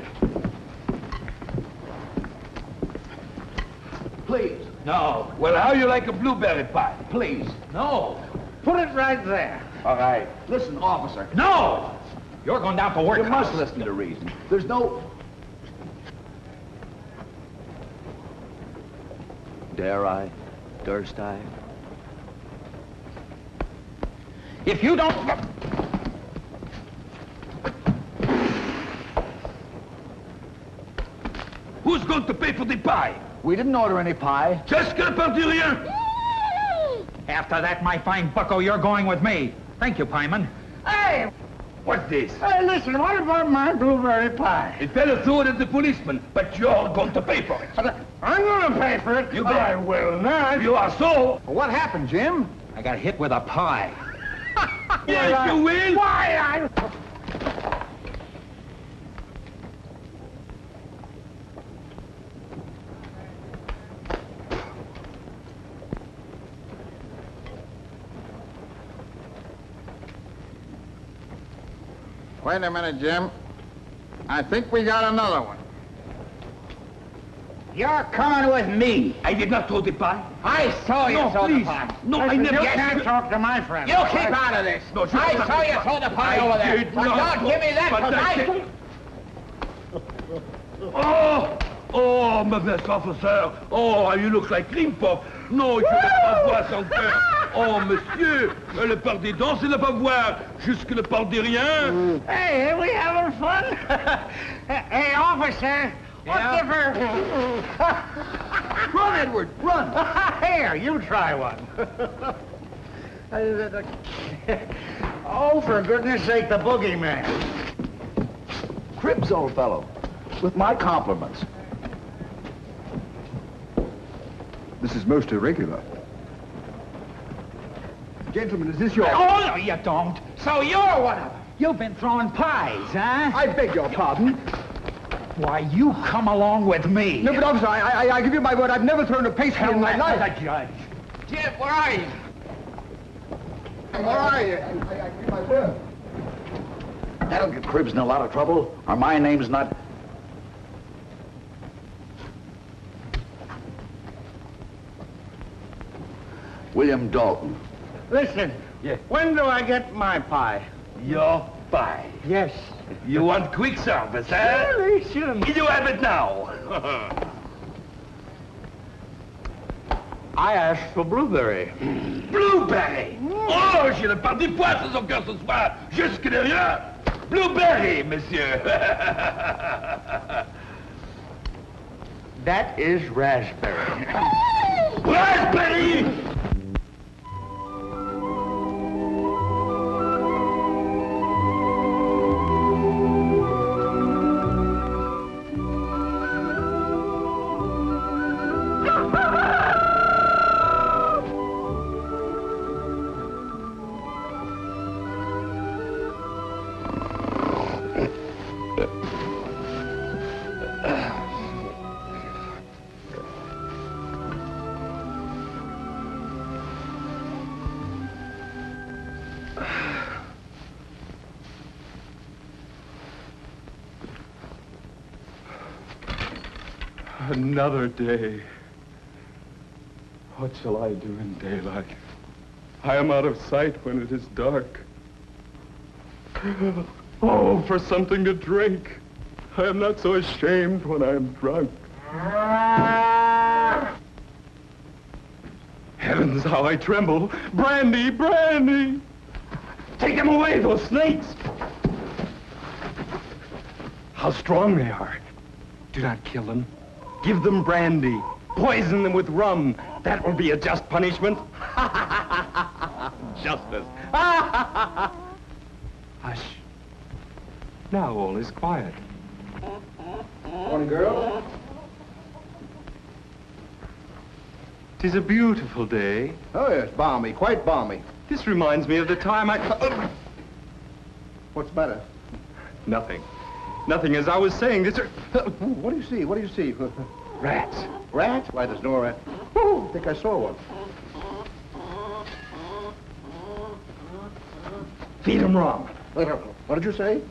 [SPEAKER 7] Please.
[SPEAKER 12] No.
[SPEAKER 13] Well, how you like a blueberry pie?
[SPEAKER 7] Please.
[SPEAKER 12] No.
[SPEAKER 10] Put it right there.
[SPEAKER 7] All right. Listen, officer.
[SPEAKER 12] No! You're going down for work.
[SPEAKER 7] You must listen to reason. There's no... Dare I? Durst I?
[SPEAKER 12] If you don't...
[SPEAKER 13] Who's going to pay for the pie?
[SPEAKER 7] We didn't order any pie.
[SPEAKER 13] Just que pas dire rien.
[SPEAKER 12] After that, my fine bucko, you're going with me. Thank you, Pieman.
[SPEAKER 10] Hey!
[SPEAKER 13] What's this?
[SPEAKER 10] Hey, listen, what about my blueberry pie?
[SPEAKER 13] It fell through it at the policeman, but you're going to pay for it.
[SPEAKER 10] I'm going to pay for it.
[SPEAKER 13] You bet.
[SPEAKER 10] I will not.
[SPEAKER 13] You are so.
[SPEAKER 10] What happened, Jim?
[SPEAKER 12] I got hit with a pie.
[SPEAKER 13] Yes, you will.
[SPEAKER 10] Why,
[SPEAKER 14] Wait a minute, Jim. I think we got another one.
[SPEAKER 12] You're coming with me.
[SPEAKER 13] I did not throw the pie.
[SPEAKER 12] I saw you throw the pie.
[SPEAKER 13] No, I never...
[SPEAKER 10] You can't talk to my friend.
[SPEAKER 12] You keep out of this.
[SPEAKER 13] No,
[SPEAKER 12] I saw you throw the pie over there.
[SPEAKER 13] did
[SPEAKER 12] But
[SPEAKER 13] not.
[SPEAKER 12] don't give me that,
[SPEAKER 13] But Oh! Oh, my best officer. Oh, you look like cream puff. Non, il faut pas voir son cœur. Oh, monsieur, le part des dents, c'est le pas voir. Jusque le part des rien.
[SPEAKER 10] Hey, are we having fun? Hey, officer, what difference?
[SPEAKER 7] Run, Edward, run!
[SPEAKER 10] Here, you try one. Oh, for goodness sake, the boogeyman.
[SPEAKER 7] Cribs, old fellow. With my compliments.
[SPEAKER 4] This is most irregular. Gentlemen, is this your...
[SPEAKER 12] Oh, no, you don't. So you're one of them. You've been throwing pies, huh?
[SPEAKER 4] I beg your pardon.
[SPEAKER 12] Why, you come along with me.
[SPEAKER 4] No, but officer, I give you my word, I've never thrown a pastry in my life.
[SPEAKER 12] The judge.
[SPEAKER 10] Jim, where are you?
[SPEAKER 4] Where are you? I give you my word.
[SPEAKER 7] That'll get Cribs in a lot of trouble, or my name's not... William Dalton.
[SPEAKER 10] Listen, when do I get my pie?
[SPEAKER 13] Your pie.
[SPEAKER 10] Yes.
[SPEAKER 13] You want quick service, eh?
[SPEAKER 10] Sure.
[SPEAKER 13] You have it now.
[SPEAKER 10] I asked for blueberry.
[SPEAKER 13] Blueberry. Oh, j'ai le part des poisses encore ce soir. Jusque derrière. Blueberry, monsieur.
[SPEAKER 10] That is raspberry.
[SPEAKER 13] Raspberry! Another day. What shall I do in daylight? I am out of sight when it is dark. Oh, for something to drink. I am not so ashamed when I am drunk. Heavens, how I tremble. Brandy, brandy! Take them away, those snakes! How strong they are. Do not kill them.
[SPEAKER 5] Give them brandy. Poison them with rum. That will be a just punishment. Justice. Hush. Now all is quiet.
[SPEAKER 10] Morning, girl.
[SPEAKER 5] 'Tis a beautiful day.
[SPEAKER 10] Oh, yes, balmy, quite balmy.
[SPEAKER 5] This reminds me of the time I...
[SPEAKER 10] What's the matter?
[SPEAKER 5] Nothing. Nothing, as I was saying, this...
[SPEAKER 10] What do you see? What do you see?
[SPEAKER 5] Rats.
[SPEAKER 10] Rats? Why, there's no rat. Oh, I think I saw one.
[SPEAKER 5] Feed 'em rum.
[SPEAKER 10] What did you say?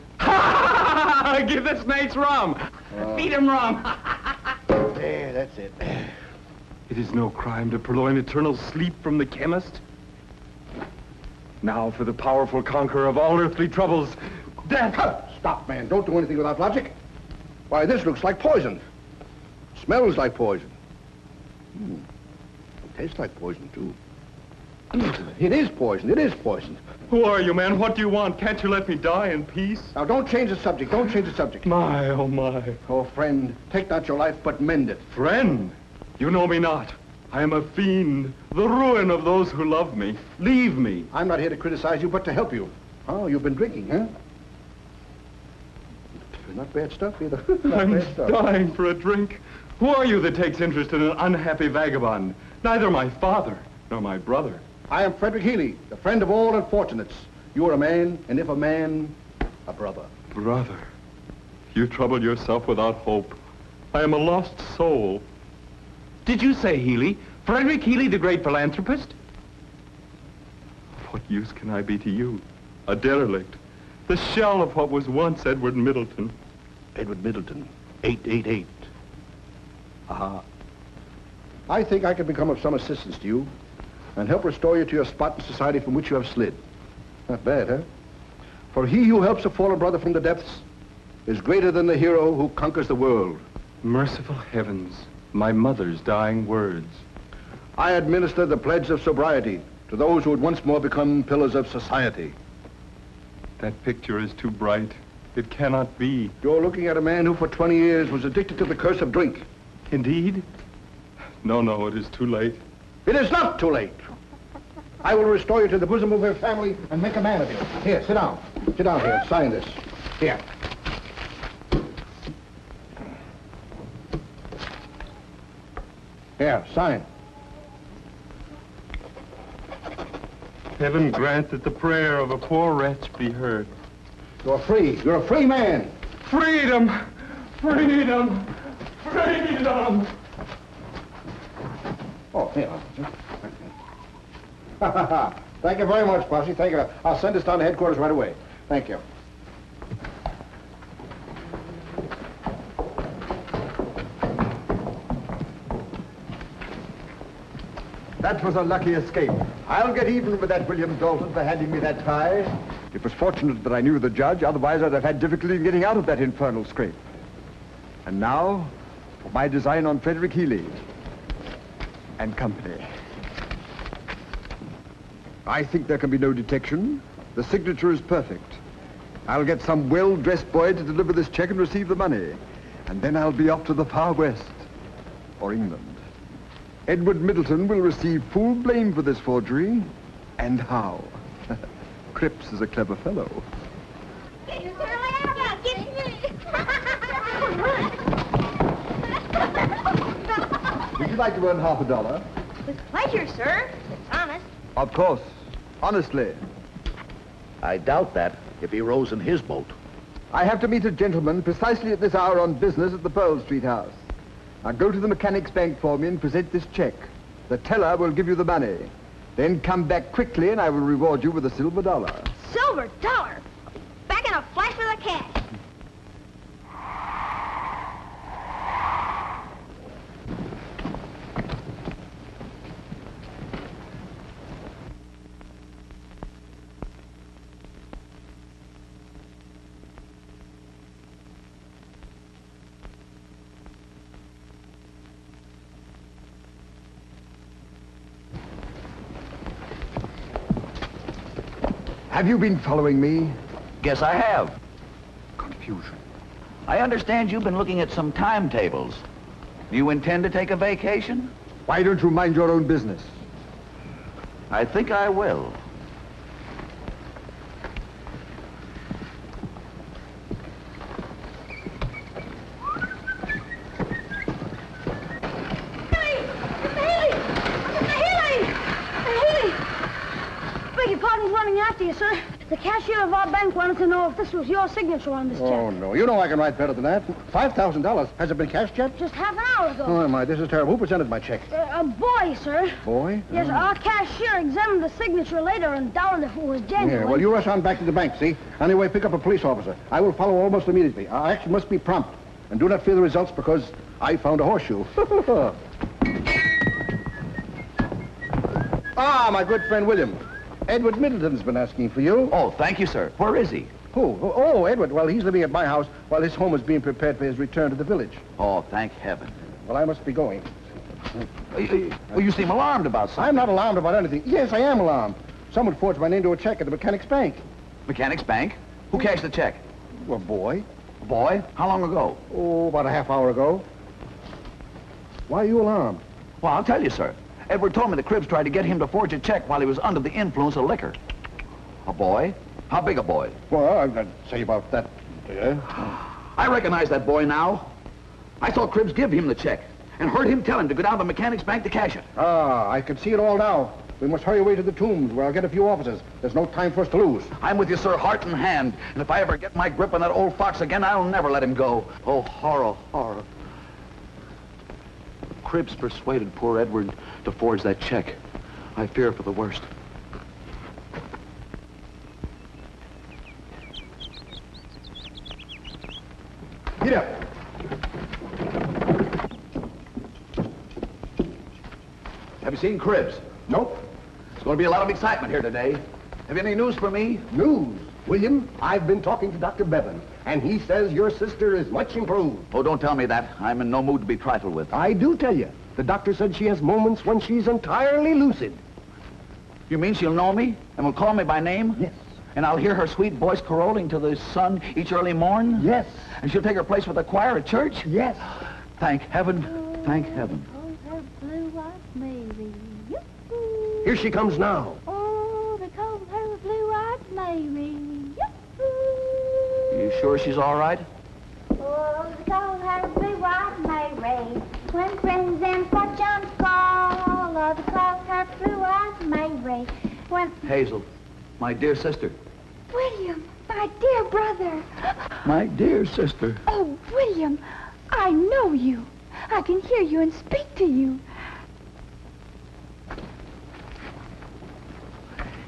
[SPEAKER 5] Give the snakes rum. Feed 'em rum.
[SPEAKER 10] There, that's it.
[SPEAKER 5] It is no crime to purloin eternal sleep from the chemist. Now for the powerful conqueror of all earthly troubles, death.
[SPEAKER 10] Stop, man. Don't do anything without logic. Why, this looks like poison. Smells like poison. It tastes like poison, too. It is poison. It is poison.
[SPEAKER 5] Who are you, man? What do you want? Can't you let me die in peace?
[SPEAKER 10] Now, don't change the subject. Don't change the subject.
[SPEAKER 5] My, oh, my.
[SPEAKER 10] Oh, friend, take not your life, but mend it.
[SPEAKER 5] Friend? You know me not. I am a fiend, the ruin of those who love me. Leave me.
[SPEAKER 10] I'm not here to criticize you, but to help you. Oh, you've been drinking, huh? Not bad stuff, either.
[SPEAKER 5] I'm dying for a drink. Who are you that takes interest in an unhappy vagabond? Neither my father nor my brother.
[SPEAKER 10] I am Frederick Healy, the friend of all unfortunates. You are a man, and if a man, a brother.
[SPEAKER 5] Brother, you trouble yourself without hope. I am a lost soul. Did you say Healy? Frederick Healy, the great philanthropist? Of what use can I be to you? A derelict. The shell of what was once Edward Middleton.
[SPEAKER 10] Edward Middleton, 888. Aha. I think I can become of some assistance to you and help restore you to your spot in society from which you have slid. Not bad, huh? For he who helps a fallen brother from the depths is greater than the hero who conquers the world.
[SPEAKER 5] Merciful heavens, my mother's dying words.
[SPEAKER 10] I administer the pledge of sobriety to those who would once more become pillars of society.
[SPEAKER 5] That picture is too bright. It cannot be.
[SPEAKER 10] You're looking at a man who for 20 years was addicted to the curse of drink.
[SPEAKER 5] Indeed? No, it is too late.
[SPEAKER 10] It is not too late. I will restore you to the bosom of your family and make a man of you. Here, sit down. Sit down here and sign this. Here. Here, sign.
[SPEAKER 5] Heaven grant that the prayer of a poor wretch be heard.
[SPEAKER 10] You're free. You're a free man.
[SPEAKER 5] Freedom! Freedom! Freedom!
[SPEAKER 10] Oh, here. Thank you very much, Posse. Thank you. I'll send this down to headquarters right away. Thank you.
[SPEAKER 4] That was a lucky escape. I'll get even with that William Dalton for handing me that tie. It was fortunate that I knew the judge, otherwise I'd have had difficulty in getting out of that infernal scrape. And now, for my design on Frederick Healy and company. I think there can be no detection. The signature is perfect. I'll get some well-dressed boy to deliver this check and receive the money. And then I'll be off to the far west, or England. Edward Middleton will receive full blame for this forgery. And how? Cripps is a clever fellow. Would you like to earn $50?
[SPEAKER 9] With pleasure, sir. It's honest.
[SPEAKER 4] Of course. Honestly.
[SPEAKER 7] I doubt that if he rows in his boat.
[SPEAKER 4] I have to meet a gentleman precisely at this hour on business at the Pearl Street house. Now go to the Mechanics' Bank for me and present this check. The teller will give you the money. Then come back quickly and I will reward you with a silver dollar.
[SPEAKER 9] Silver dollar? I'll be back in a flash with the cash.
[SPEAKER 4] Have you been following me?
[SPEAKER 7] Guess I have.
[SPEAKER 4] Confusion.
[SPEAKER 7] I understand you've been looking at some timetables. Do you intend to take a vacation?
[SPEAKER 4] Why don't you mind your own business?
[SPEAKER 7] I think I will.
[SPEAKER 15] Beg your pardon, running after you, sir. The cashier of our bank wanted to know if this was your signature on this check.
[SPEAKER 10] Oh, no. You know I can write better than that. $5,000. Has it been cashed yet?
[SPEAKER 15] Just half an hour ago.
[SPEAKER 10] Oh, my, this is terrible. Who presented my check?
[SPEAKER 15] A boy, sir.
[SPEAKER 10] Boy?
[SPEAKER 15] Yes,
[SPEAKER 10] Oh.
[SPEAKER 15] our cashier examined the signature later and doubted if it was genuine.
[SPEAKER 10] Yeah, well, you rush on back to the bank, see? Anyway, pick up a police officer. I will follow almost immediately. Our action must be prompt. And do not fear the results because I found a horseshoe. Ah, my good friend William. Edward Middleton's been asking for you.
[SPEAKER 7] Oh, thank you, sir. Where is he?
[SPEAKER 10] Who? Oh, Edward. Well, he's living at my house while his home is being prepared for his return to the village.
[SPEAKER 7] Oh, thank heaven.
[SPEAKER 10] Well, I must be going.
[SPEAKER 7] Well, you seem alarmed about something.
[SPEAKER 10] I'm not alarmed about anything. Yes, I am alarmed. Someone forged my name to a check at the Mechanics Bank.
[SPEAKER 7] Mechanics Bank? Who cashed the check?
[SPEAKER 10] A boy.
[SPEAKER 7] A boy? How long ago?
[SPEAKER 10] Oh, about a half hour ago. Why are you alarmed?
[SPEAKER 7] Well, I'll tell you, sir. Edward told me the Cribs tried to get him to forge a check while he was under the influence of liquor. A boy? How big a boy?
[SPEAKER 10] Well, I'd say about that.
[SPEAKER 7] I recognize that boy now. I saw Cribs give him the check and heard him tell him to go down to the Mechanics Bank to cash it.
[SPEAKER 10] Ah, I can see it all now. We must hurry away to the Tombs where I'll get a few officers. There's no time for us to lose.
[SPEAKER 7] I'm with you, sir, heart and hand. And if I ever get my grip on that old fox again, I'll never let him go. Oh, horror, horror. Cribs persuaded poor Edward to forge that check. I fear for the worst.
[SPEAKER 10] Get up.
[SPEAKER 7] Have you seen Cribs?
[SPEAKER 10] Nope.
[SPEAKER 7] There's going to be a lot of excitement here today. Have you any news for me?
[SPEAKER 8] News? William, I've been talking to Dr. Bevan, and he says your sister is much improved.
[SPEAKER 7] Oh, don't tell me that. I'm in no mood to be trifled with.
[SPEAKER 8] I do tell you. The doctor said she has moments when she's entirely lucid.
[SPEAKER 7] You mean she'll know me and will call me by name?
[SPEAKER 8] Yes.
[SPEAKER 7] And I'll hear her sweet voice caroling to the sun each early morn?
[SPEAKER 8] Yes.
[SPEAKER 7] And she'll take her place with the choir at church?
[SPEAKER 8] Yes.
[SPEAKER 7] Thank heaven. Thank heaven.
[SPEAKER 8] Here she comes now.
[SPEAKER 6] Oh, the cold her blue-eyed Mary.
[SPEAKER 7] You sure she's all right?
[SPEAKER 6] Oh, the cold her blue-eyed Mary. When friends and fortunes call, oh, the cold her blue-eyed Mary. When...
[SPEAKER 7] Hazel, my dear sister.
[SPEAKER 6] William, my dear brother.
[SPEAKER 7] My dear sister.
[SPEAKER 6] Oh, William, I know you. I can hear you and speak to you.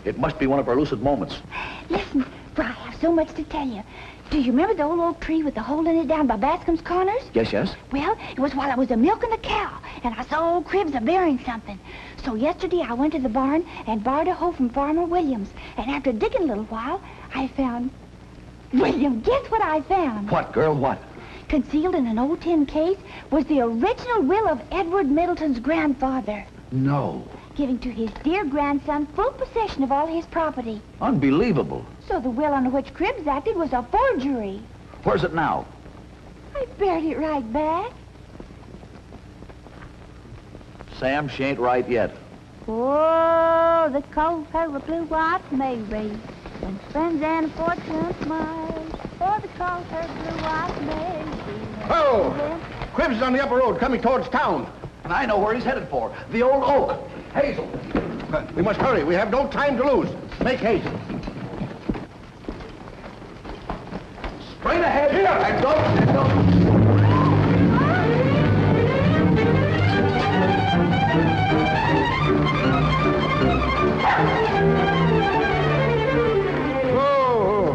[SPEAKER 7] It must be one of our lucid moments.
[SPEAKER 6] Listen, for I have so much to tell you. Do you remember the old oak tree with the hole in it down by Bascom's Corners?
[SPEAKER 7] Yes, yes.
[SPEAKER 6] Well, it was while I was milking the cow, and I saw old Cribs a-bearing something. So yesterday I went to the barn and borrowed a hoe from Farmer Williams. And after digging a little while, I found... William, guess what I found?
[SPEAKER 7] What, girl, what?
[SPEAKER 6] Concealed in an old tin case was the original will of Edward Middleton's grandfather,
[SPEAKER 7] No.
[SPEAKER 6] giving to his dear grandson full possession of all his property.
[SPEAKER 7] Unbelievable.
[SPEAKER 6] So the will under which Cribs acted was a forgery.
[SPEAKER 7] Where's it now?
[SPEAKER 6] I buried it right back.
[SPEAKER 7] Sam, she ain't right yet.
[SPEAKER 6] Oh, the cold her blue-eyed Mary. When friends and fortune smile. Oh, the cold her blue-eyed Mary.
[SPEAKER 10] Oh! Cribs is on the upper road, coming towards town.
[SPEAKER 7] And I know where he's headed for. The old oak. Hazel.
[SPEAKER 10] We must hurry. We have no time to lose. Make haste.
[SPEAKER 7] Straight ahead. Here. And don't.
[SPEAKER 10] Whoa!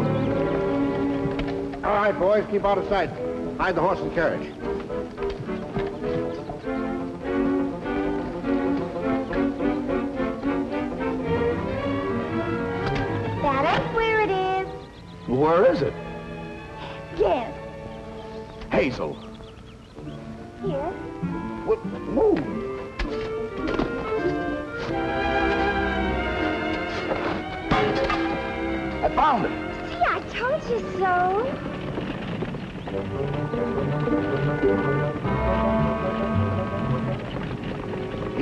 [SPEAKER 10] All right, boys, keep out of sight. Hide the horse and carriage.
[SPEAKER 6] That ain't where it is.
[SPEAKER 7] Where is it?
[SPEAKER 6] Guess.
[SPEAKER 7] Hazel.
[SPEAKER 6] Here.
[SPEAKER 7] What? Move. I found it.
[SPEAKER 6] See, I told you so.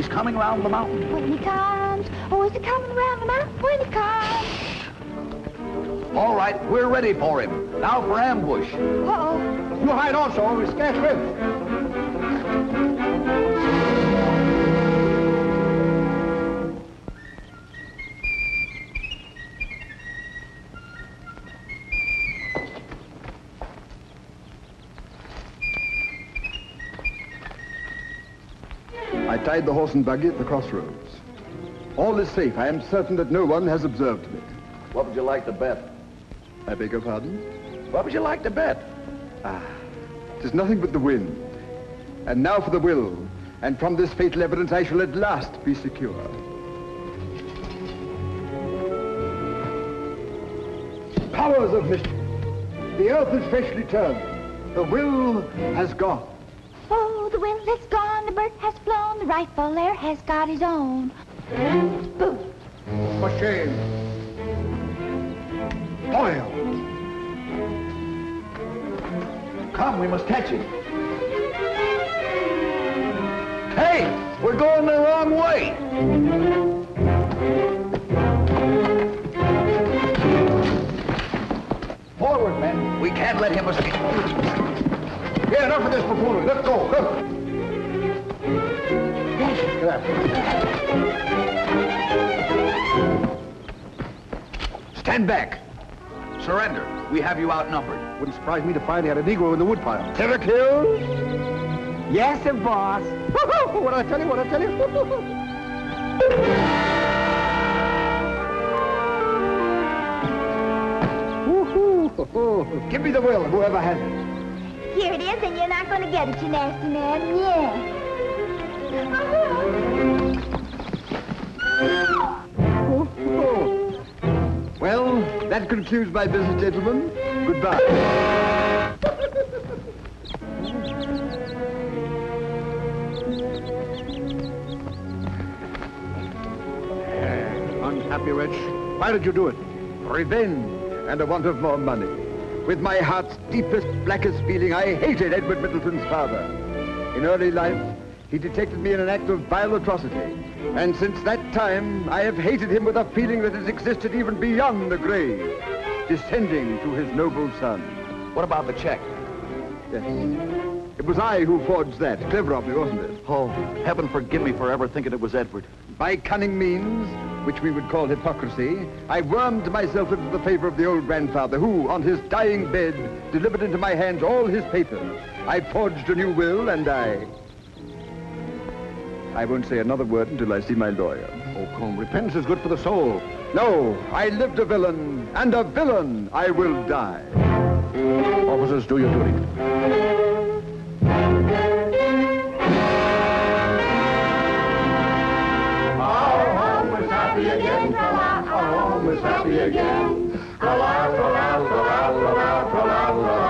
[SPEAKER 7] He's coming round the mountain.
[SPEAKER 6] When he comes, oh, is he coming around the mountain? When he comes.
[SPEAKER 7] All right, we're ready for him. Now for ambush.
[SPEAKER 6] Uh-oh.
[SPEAKER 10] You hide also, or we scarce live.
[SPEAKER 4] I tied the horse and buggy at the crossroads. All is safe. I am certain that no one has observed me.
[SPEAKER 7] What would you like to bet?
[SPEAKER 4] I beg your pardon?
[SPEAKER 7] What would you like to bet?
[SPEAKER 4] Ah, 'tis nothing but the wind. And now for the will. And from this fatal evidence I shall at last be secure. Powers of mischief. The earth is freshly turned. The will has gone.
[SPEAKER 6] Oh, the wind has gone, the bird has flown, the rightful heir has got his own. Boom.
[SPEAKER 10] For shame. Oil.
[SPEAKER 7] Come, we must catch him. Hey, we're going the wrong way.
[SPEAKER 10] Forward, men.
[SPEAKER 7] We can't let him escape.
[SPEAKER 10] Yeah, enough of this buffoonery. Let's go. Come.
[SPEAKER 7] Stand back. Surrender. We have you outnumbered.
[SPEAKER 10] Wouldn't surprise me to find they had a Negro in the woodpile.
[SPEAKER 4] Terror kill?
[SPEAKER 10] Yes, sir, boss. What I tell you, what I tell you.
[SPEAKER 4] Give me the will, whoever has it.
[SPEAKER 6] Here it is, and you're not going to get it, you nasty man. Yeah.
[SPEAKER 4] Well, that concludes my business, gentlemen. Goodbye.
[SPEAKER 10] Unhappy wretch. Why did you do it?
[SPEAKER 4] Revenge and a want of more money. With my heart's deepest, blackest feeling, I hated Edward Middleton's father. In early life, he detected me in an act of vile atrocity. And since that time, I have hated him with a feeling that has existed even beyond the grave, descending to his noble son.
[SPEAKER 7] What about the check?
[SPEAKER 4] Yes. It was I who forged that. Clever of me, wasn't it?
[SPEAKER 7] Oh, heaven forgive me for ever thinking it was Edward.
[SPEAKER 4] By cunning means, which we would call hypocrisy, I wormed myself into the favor of the old grandfather who, on his dying bed, delivered into my hands all his papers. I forged a new will, and I won't say another word until I see my lawyer.
[SPEAKER 10] Oh, come, repentance is good for the soul.
[SPEAKER 4] No, I lived a villain, and a villain I will die.
[SPEAKER 10] Officers, do your duty.
[SPEAKER 1] Happy again, our home is happy again. Tra-la, tra-la, tra-la, tra-la, tra-la, tra-la.